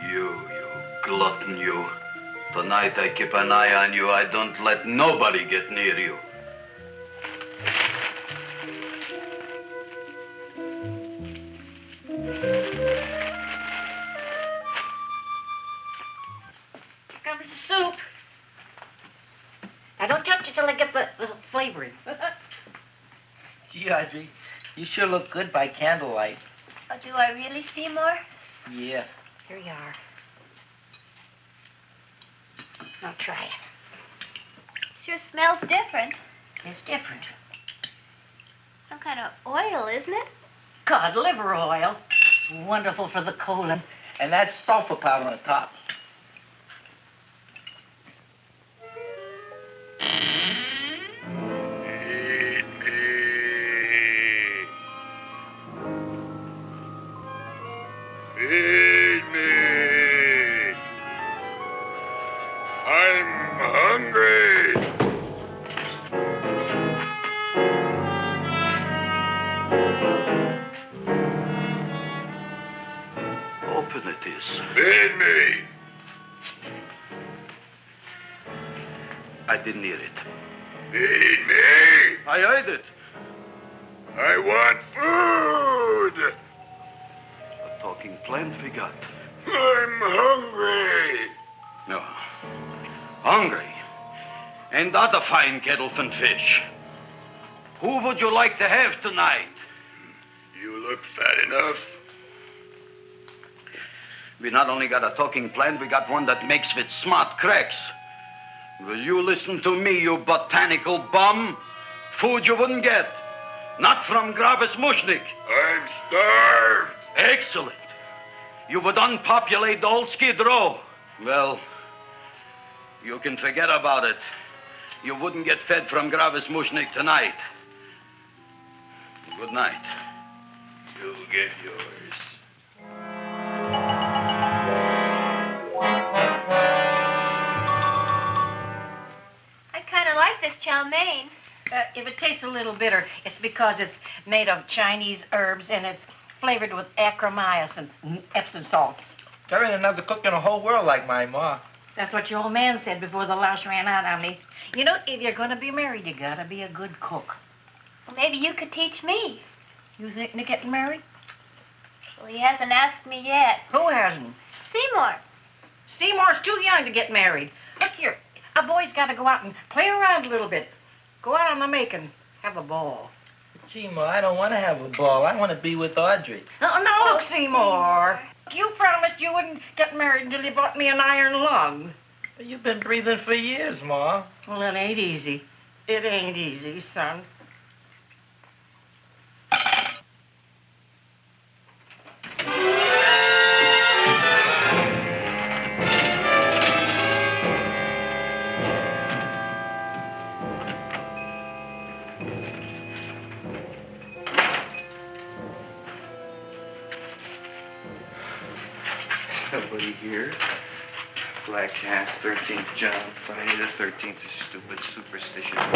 You glutton, you. Tonight I keep an eye on you. I don't let nobody get near you. Here comes the soup. Now, don't touch it till I get the flavoring. Gee, Audrey, you sure look good by candlelight. Oh, do I really, Seymour? Yeah. Here you are. Now try it. Sure smells different. It's different. Some kind of oil, isn't it? Cod liver oil. It's wonderful for the colon. And that's sulfur powder on the top. Feed me. I'm hungry. Open it is. Feed me. I didn't hear it. Feed me. I heard it. I want food. A talking plant we got. I'm hungry. No. Hungry? Ain't that a fine kettle of fish? Who would you like to have tonight? You look fat enough. We not only got a talking plant, we got one that makes with smart cracks. Will you listen to me, you botanical bum? Food you wouldn't get. Not from Gravis Mushnik. I'm starved. Excellent. You would unpopulate the old Skid Row. Well, you can forget about it. You wouldn't get fed from Gravis Mushnik tonight. Good night. You'll get yours. I kind of like this chow mein. If it tastes a little bitter, it's because it's made of Chinese herbs and it's flavored with acromycin and Epsom salts. There ain't another cook in the whole world like my ma. That's what your old man said before the louse ran out on me. You know, if you're going to be married, you got to be a good cook. Well, maybe you could teach me. You thinking of getting married? Well, he hasn't asked me yet. Who hasn't? Seymour. Seymour's too young to get married. Look here, a boy's got to go out and play around a little bit. Go out on the make and have a ball. Gee, Ma, I don't want to have a ball. I want to be with Audrey. No, look, Seymour. You promised you wouldn't get married until you bought me an iron lung. You've been breathing for years, Ma. Well, it ain't easy. It ain't easy, son. Nobody here. Black Cat, 13th John, Friday the 13th is stupid, superstitious. All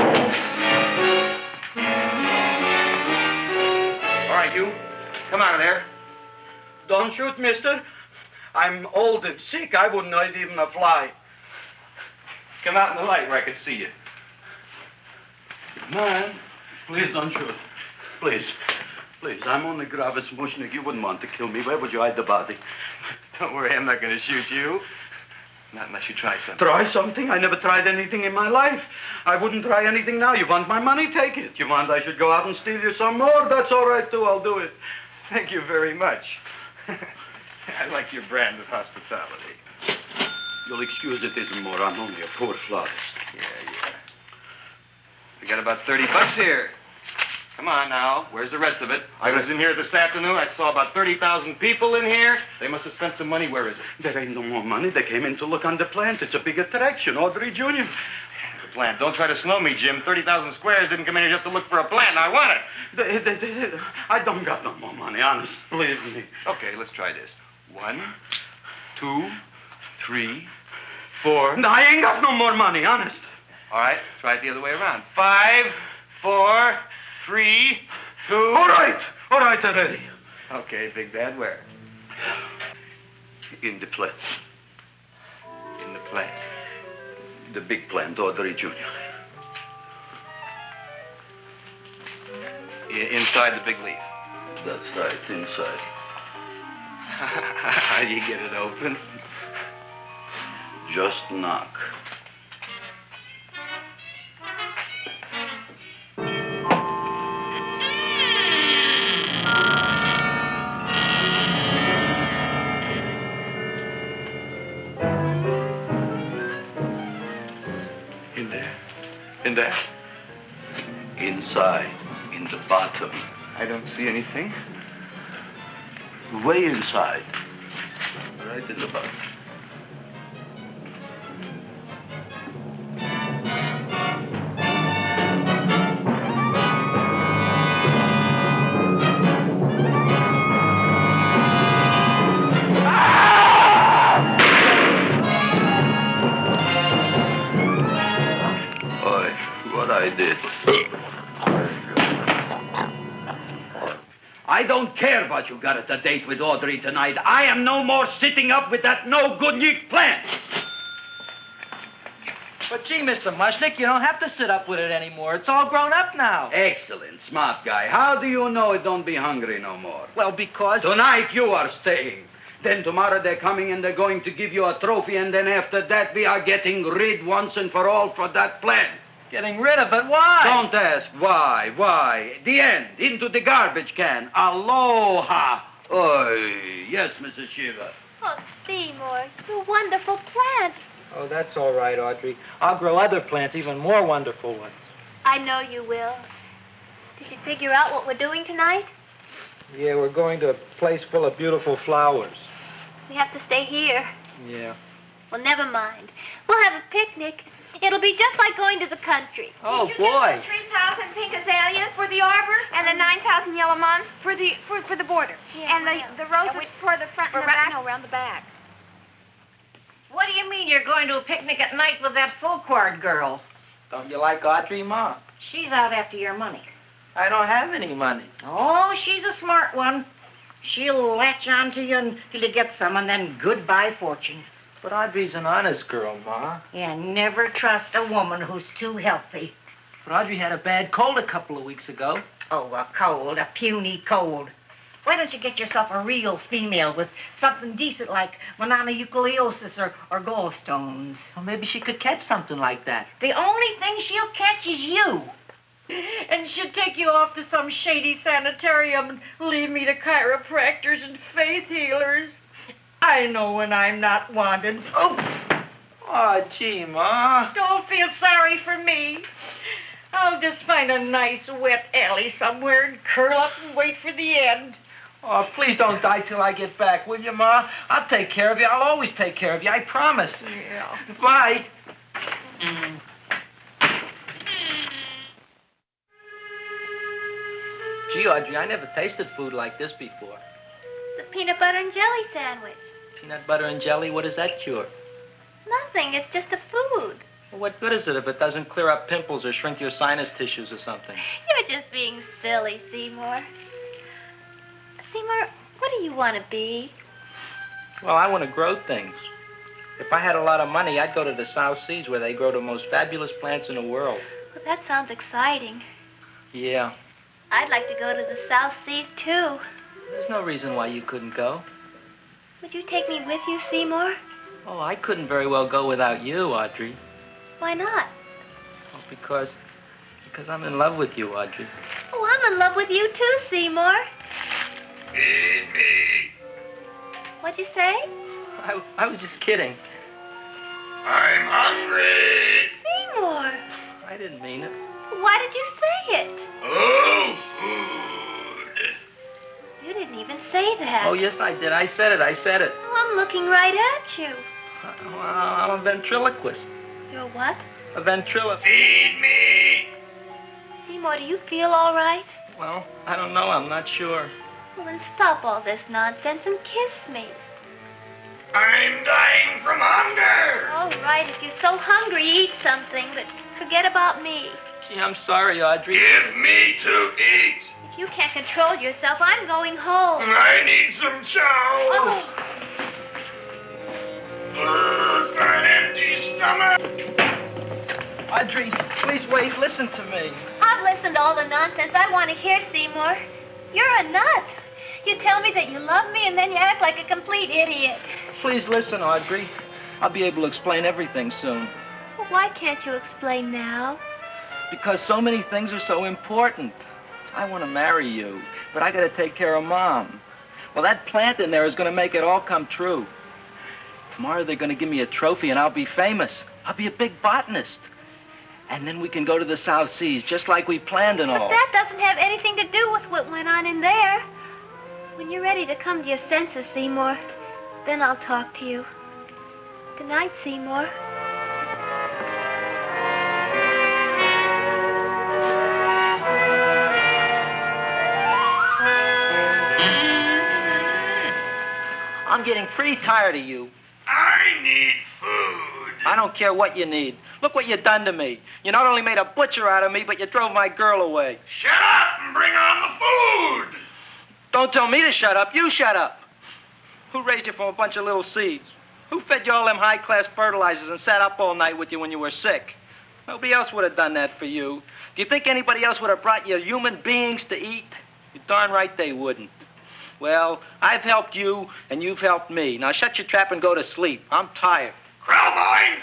right, you. Come out of there. Don't shoot, mister. I'm old and sick. I wouldn't hurt even a fly. Come out in the light where I can see you. Man, please don't shoot. Please. Please, I'm only Gravis Mushnik. You wouldn't want to kill me. Where would you hide the body? Don't worry, I'm not going to shoot you. Not unless you try something. Try something? I never tried anything in my life. I wouldn't try anything now. You want my money? Take it. You want I should go out and steal you some more? That's all right, too. I'll do it. Thank you very much. I like your brand of hospitality. You'll excuse it isn't more. I'm only a poor florist. Yeah. We got about $30 here. Come on now. Where's the rest of it? I was in here this afternoon. I saw about 30,000 people in here. They must have spent some money. Where is it? There ain't no more money. They came in to look on the plant. It's a big attraction. Audrey Jr. The plant. Don't try to slow me, Jim. 30,000 squares didn't come in here just to look for a plant. I want it. I don't got no more money, honest. Believe me. Okay, let's try this. 1, 2, 3, 4. No, I ain't got no more money, honest. All right, try it the other way around. 5, 4, 3, 2. All right already. Okay, Big Bad, where? In the plant. In the plant. The big plant, Audrey Jr. Inside the big leaf. That's right, inside. How do you get it open? Just knock. In there? Inside, in the bottom. I don't see anything. Way inside. Right in the bottom. I did. I don't care what you got at the date with Audrey tonight. I am no more sitting up with that no-good Nick plant. But gee, Mr. Mushnik, you don't have to sit up with it anymore. It's all grown up now. Excellent, smart guy. How do you know it don't be hungry no more? Well, because... Tonight you are staying. Then tomorrow they're coming and they're going to give you a trophy, and then after that we are getting rid once and for all for that plant. Getting rid of it? Why? Don't ask why. Why? The end. Into the garbage can. Aloha. Oy. Yes, Mrs. Shiva. Oh, Seymour, you wonderful plant. Oh, that's all right, Audrey. I'll grow other plants, even more wonderful ones. I know you will. Did you figure out what we're doing tonight? Yeah, we're going to a place full of beautiful flowers. We have to stay here. Yeah. Well, never mind. We'll have a picnic. It'll be just like going to the country. Oh, Did you boy. get the 3,000 pink azaleas for the arbor and the 9,000 yellow mums for the border? Yeah, and the roses for the front and the back? No, around the back. What do you mean you're going to a picnic at night with that full-quart girl? Don't you like Audrey, Ma? She's out after your money. I don't have any money. Oh, she's a smart one. She'll latch on to you until you get some, and then goodbye fortune. But Audrey's an honest girl, Ma. Yeah, never trust a woman who's too healthy. But Audrey had a bad cold a couple of weeks ago. Oh, a cold, a puny cold. Why don't you get yourself a real female with something decent like mononucleosis or gallstones? Well, maybe she could catch something like that. The only thing she'll catch is you. And she'll take you off to some shady sanitarium and leave me to chiropractors and faith healers. I know when I'm not wanted. Oh, gee, Ma. Don't feel sorry for me. I'll just find a nice wet alley somewhere and curl up and wait for the end. Oh, please don't die till I get back, will you, Ma? I'll take care of you. I'll always take care of you. I promise. Yeah. Bye. Gee, Audrey, I never tasted food like this before. The peanut butter and jelly sandwich. Peanut butter and jelly, what does that cure? Nothing. It's just a food. Well, what good is it if it doesn't clear up pimples or shrink your sinus tissues or something? You're just being silly, Seymour. Seymour, what do you want to be? Well, I want to grow things. If I had a lot of money, I'd go to the South Seas where they grow the most fabulous plants in the world. Well, that sounds exciting. Yeah. I'd like to go to the South Seas, too. There's no reason why you couldn't go. Would you take me with you, Seymour? Oh, I couldn't very well go without you, Audrey. Why not? Oh, because I'm in love with you, Audrey. Oh, I'm in love with you, too, Seymour. Feed me. What'd you say? I was just kidding. I'm hungry. Seymour. I didn't mean it. Why did you say it? Oh, food. You didn't even say that. Oh, yes, I did. I said it. Oh, I'm looking right at you. I'm a ventriloquist. You're what? A ventriloquist. Feed me. Seymour, do you feel all right? Well, I don't know. I'm not sure. Well, then stop all this nonsense and kiss me. I'm dying from hunger. All right, if you're so hungry, eat something, but forget about me. Gee, I'm sorry, Audrey. Give me to eat. If you can't control yourself, I'm going home. I need some chow. Oh. For an empty stomach. Audrey, please wait. Listen to me. I've listened to all the nonsense I want to hear, Seymour. You're a nut. You tell me that you love me, and then you act like a complete idiot. Please listen, Audrey. I'll be able to explain everything soon. Well, why can't you explain now? Because so many things are so important. I want to marry you, but I got to take care of Mom. Well, that plant in there is going to make it all come true. Tomorrow they're going to give me a trophy, and I'll be famous. I'll be a big botanist. And then we can go to the South Seas, just like we planned and all. But that doesn't have anything to do with what went on in there. When you're ready to come to your senses, Seymour, then I'll talk to you. Good night, Seymour. I'm getting pretty tired of you. I need food. I don't care what you need. Look what you done to me. You not only made a butcher out of me, but you drove my girl away. Shut up and bring on the food. Don't tell me to shut up. You shut up. Who raised you from a bunch of little seeds? Who fed you all them high-class fertilizers and sat up all night with you when you were sick? Nobody else would have done that for you. Do you think anybody else would have brought you human beings to eat? You're darn right they wouldn't. Well, I've helped you, and you've helped me. Now shut your trap and go to sleep. I'm tired. Krelboyne!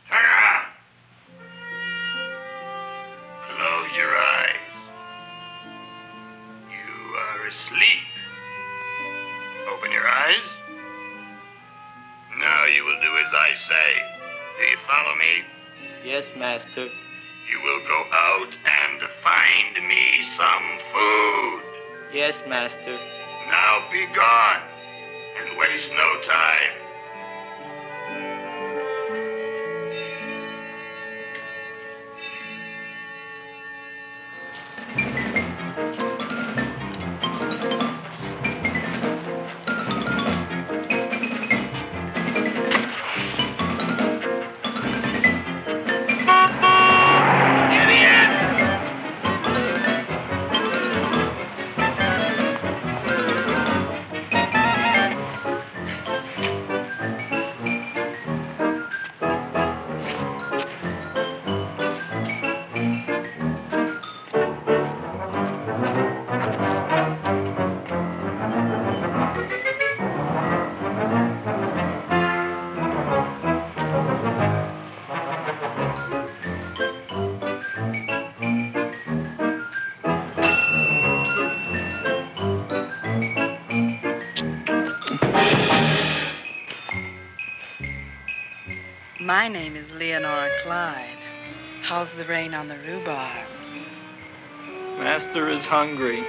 Turn around. Close your eyes. You are asleep. Open your eyes. Now you will do as I say. Do you follow me? Yes, master. You will go out and find me some food. Yes, master. Now be gone and waste no time. My name is Leonora Clyde. How's the rain on the rhubarb? Master is hungry.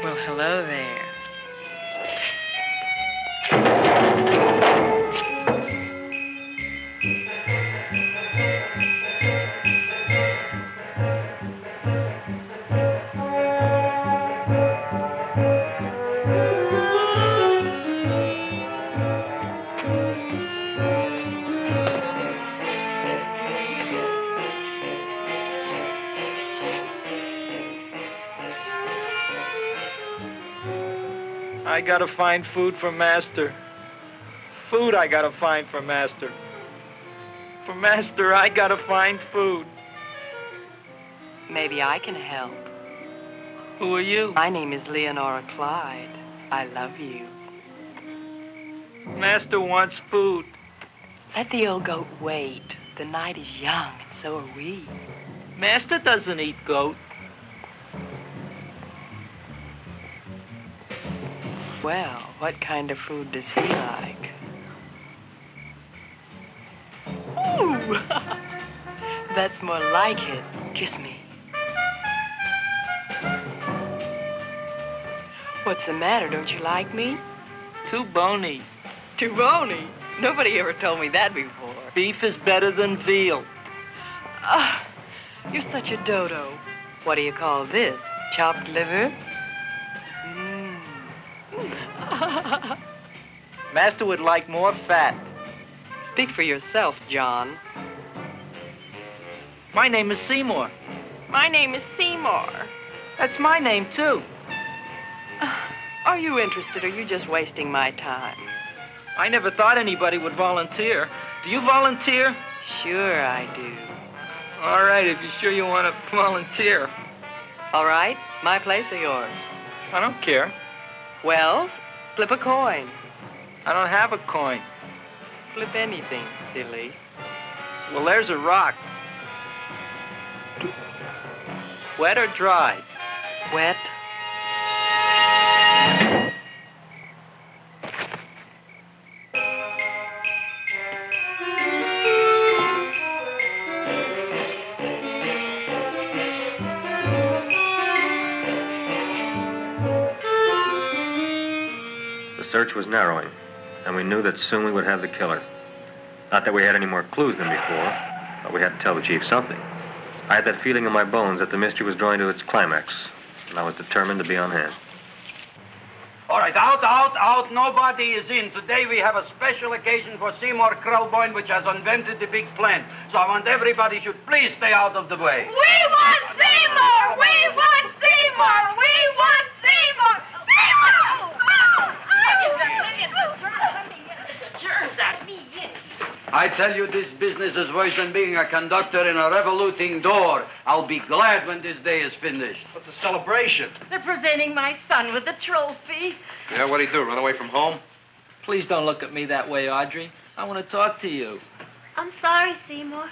Well, hello there. I gotta find food for Master. Food I gotta find for Master. For Master, I gotta find food. Maybe I can help. Who are you? My name is Leonora Clyde. I love you. Master wants food. Let the old goat wait. The night is young, and so are we. Master doesn't eat goat. Well, what kind of food does he like? Ooh! That's more like it. Kiss me. What's the matter? Don't you like me? Too bony. Too bony? Nobody ever told me that before. Beef is better than veal. Ah, you're such a dodo. What do you call this? Chopped liver? Master would like more fat. Speak for yourself, John. My name is Seymour. My name is Seymour. That's my name, too. Are you interested, or are you just wasting my time? I never thought anybody would volunteer. Do you volunteer? Sure I do. All right, if you're sure you want to volunteer. All right, my place or yours? I don't care. Well, flip a coin. I don't have a coin. Flip anything, silly. Well, there's a rock. Wet or dry? Wet. The search was narrowing, and we knew that soon we would have the killer. Not that we had any more clues than before, but we had to tell the chief something. I had that feeling in my bones that the mystery was drawing to its climax, and I was determined to be on hand. All right, out. Nobody is in. Today we have a special occasion for Seymour Krelboyne, which has invented the big plan. So I want everybody should please stay out of the way. We want Seymour! We want Seymour! We want Seymour! Seymour! Let me get the germs out of me. I I tell you, this business is worse than being a conductor in a revoluting door. I'll be glad when this day is finished. What's a celebration? They're presenting my son with a trophy. Yeah, what'd he do, run away from home? Please don't look at me that way, Audrey. I want to talk to you. I'm sorry, Seymour.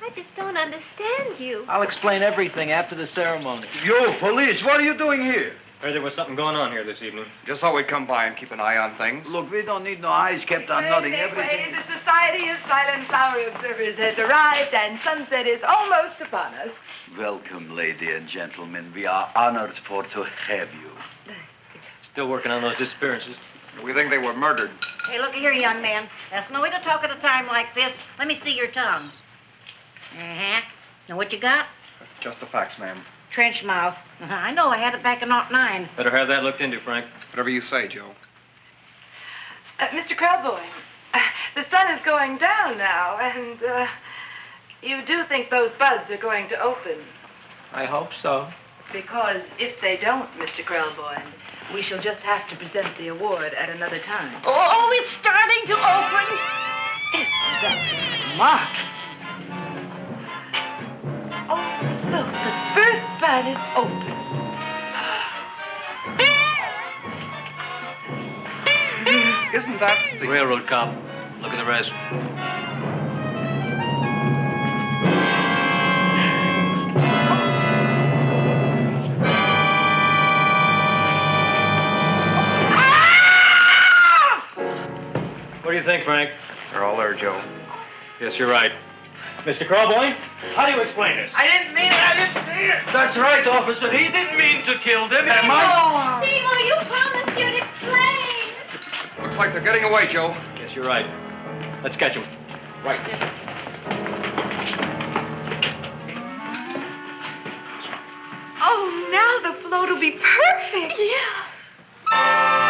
I just don't understand you. I'll explain everything after the ceremony. You, police, what are you doing here? Heard there was something going on here this evening. Just thought we'd come by and keep an eye on things. Look, we don't need no eyes kept on nothing. Everything. The Society of Silent Flower Observers has arrived, and sunset is almost upon us. Welcome, lady and gentlemen. We are honored for to have you. Still working on those disappearances. We think they were murdered. Hey, look here, young man. That's no way to talk at a time like this. Let me see your tongue. Uh-huh. Now, what you got? Just the facts, ma'am. Trench mouth. I know. I had it back in '09. Better have that looked into, Frank. Whatever you say, Joe. Mr. Krelboyne, the sun is going down now, and you do think those buds are going to open? I hope so. Because if they don't, Mr. Krelboyne, we shall just have to present the award at another time. Oh, it's starting to open. Isn't that remarkable? Oh, look, the first bud is open. Isn't that The railroad cop. Look at the rest. What do you think, Frank? They're all there, Joe. Yes, you're right. Mr. Krelboyne, how do you explain this? I didn't mean it. That's right, officer. He didn't mean to kill them. Seymour, you promised you'd explain. Looks like they're getting away, Joe. Yes, you're right. Let's catch him. Right. Oh, now the float will be perfect. Yeah.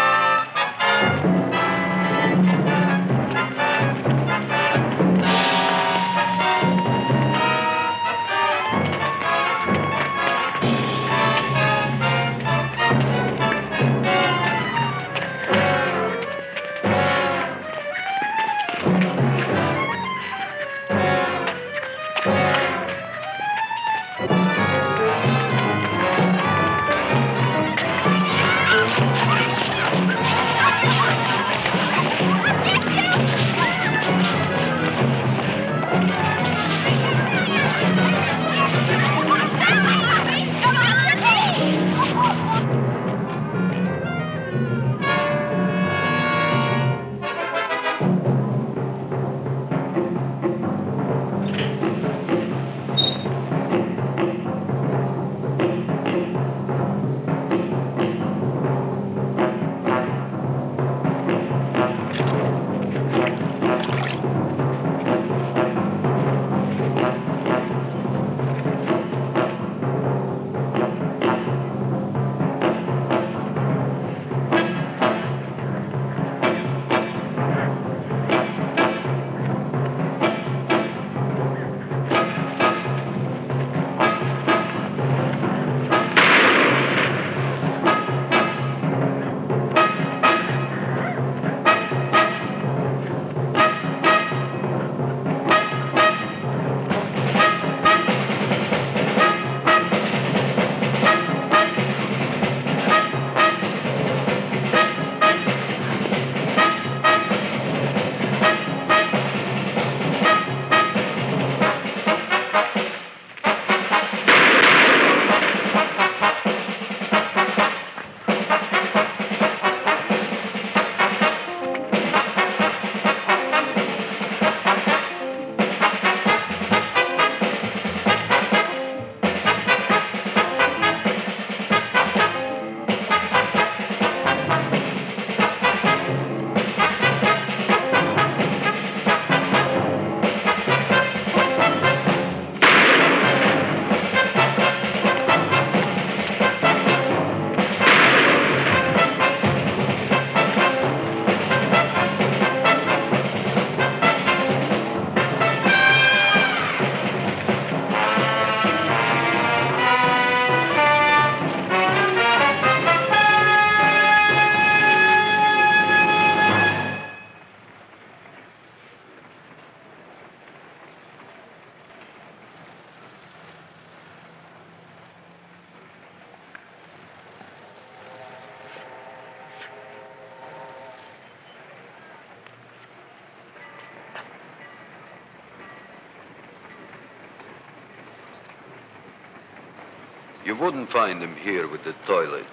You wouldn't find him here with the toilets.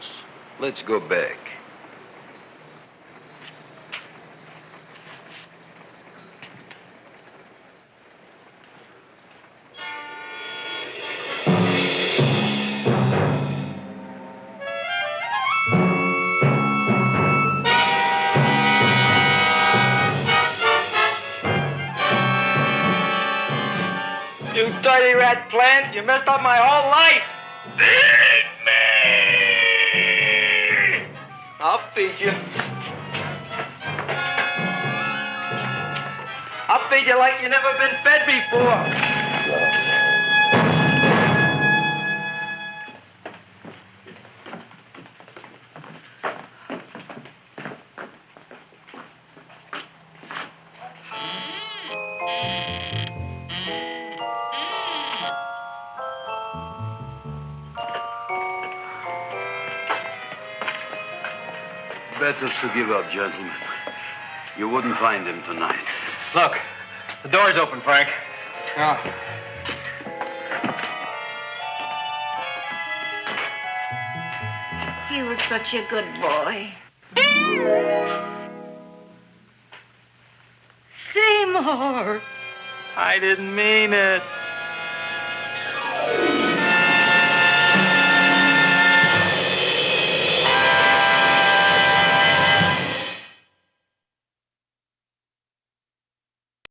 Let's go back. You dirty rat plant, you messed up my whole life. Feed me! I'll feed you. I'll feed you like you never been fed before. Better to give up, gentlemen. You wouldn't find him tonight. Look, the door's open, Frank. Oh. He was such a good boy. Seymour! I didn't mean it.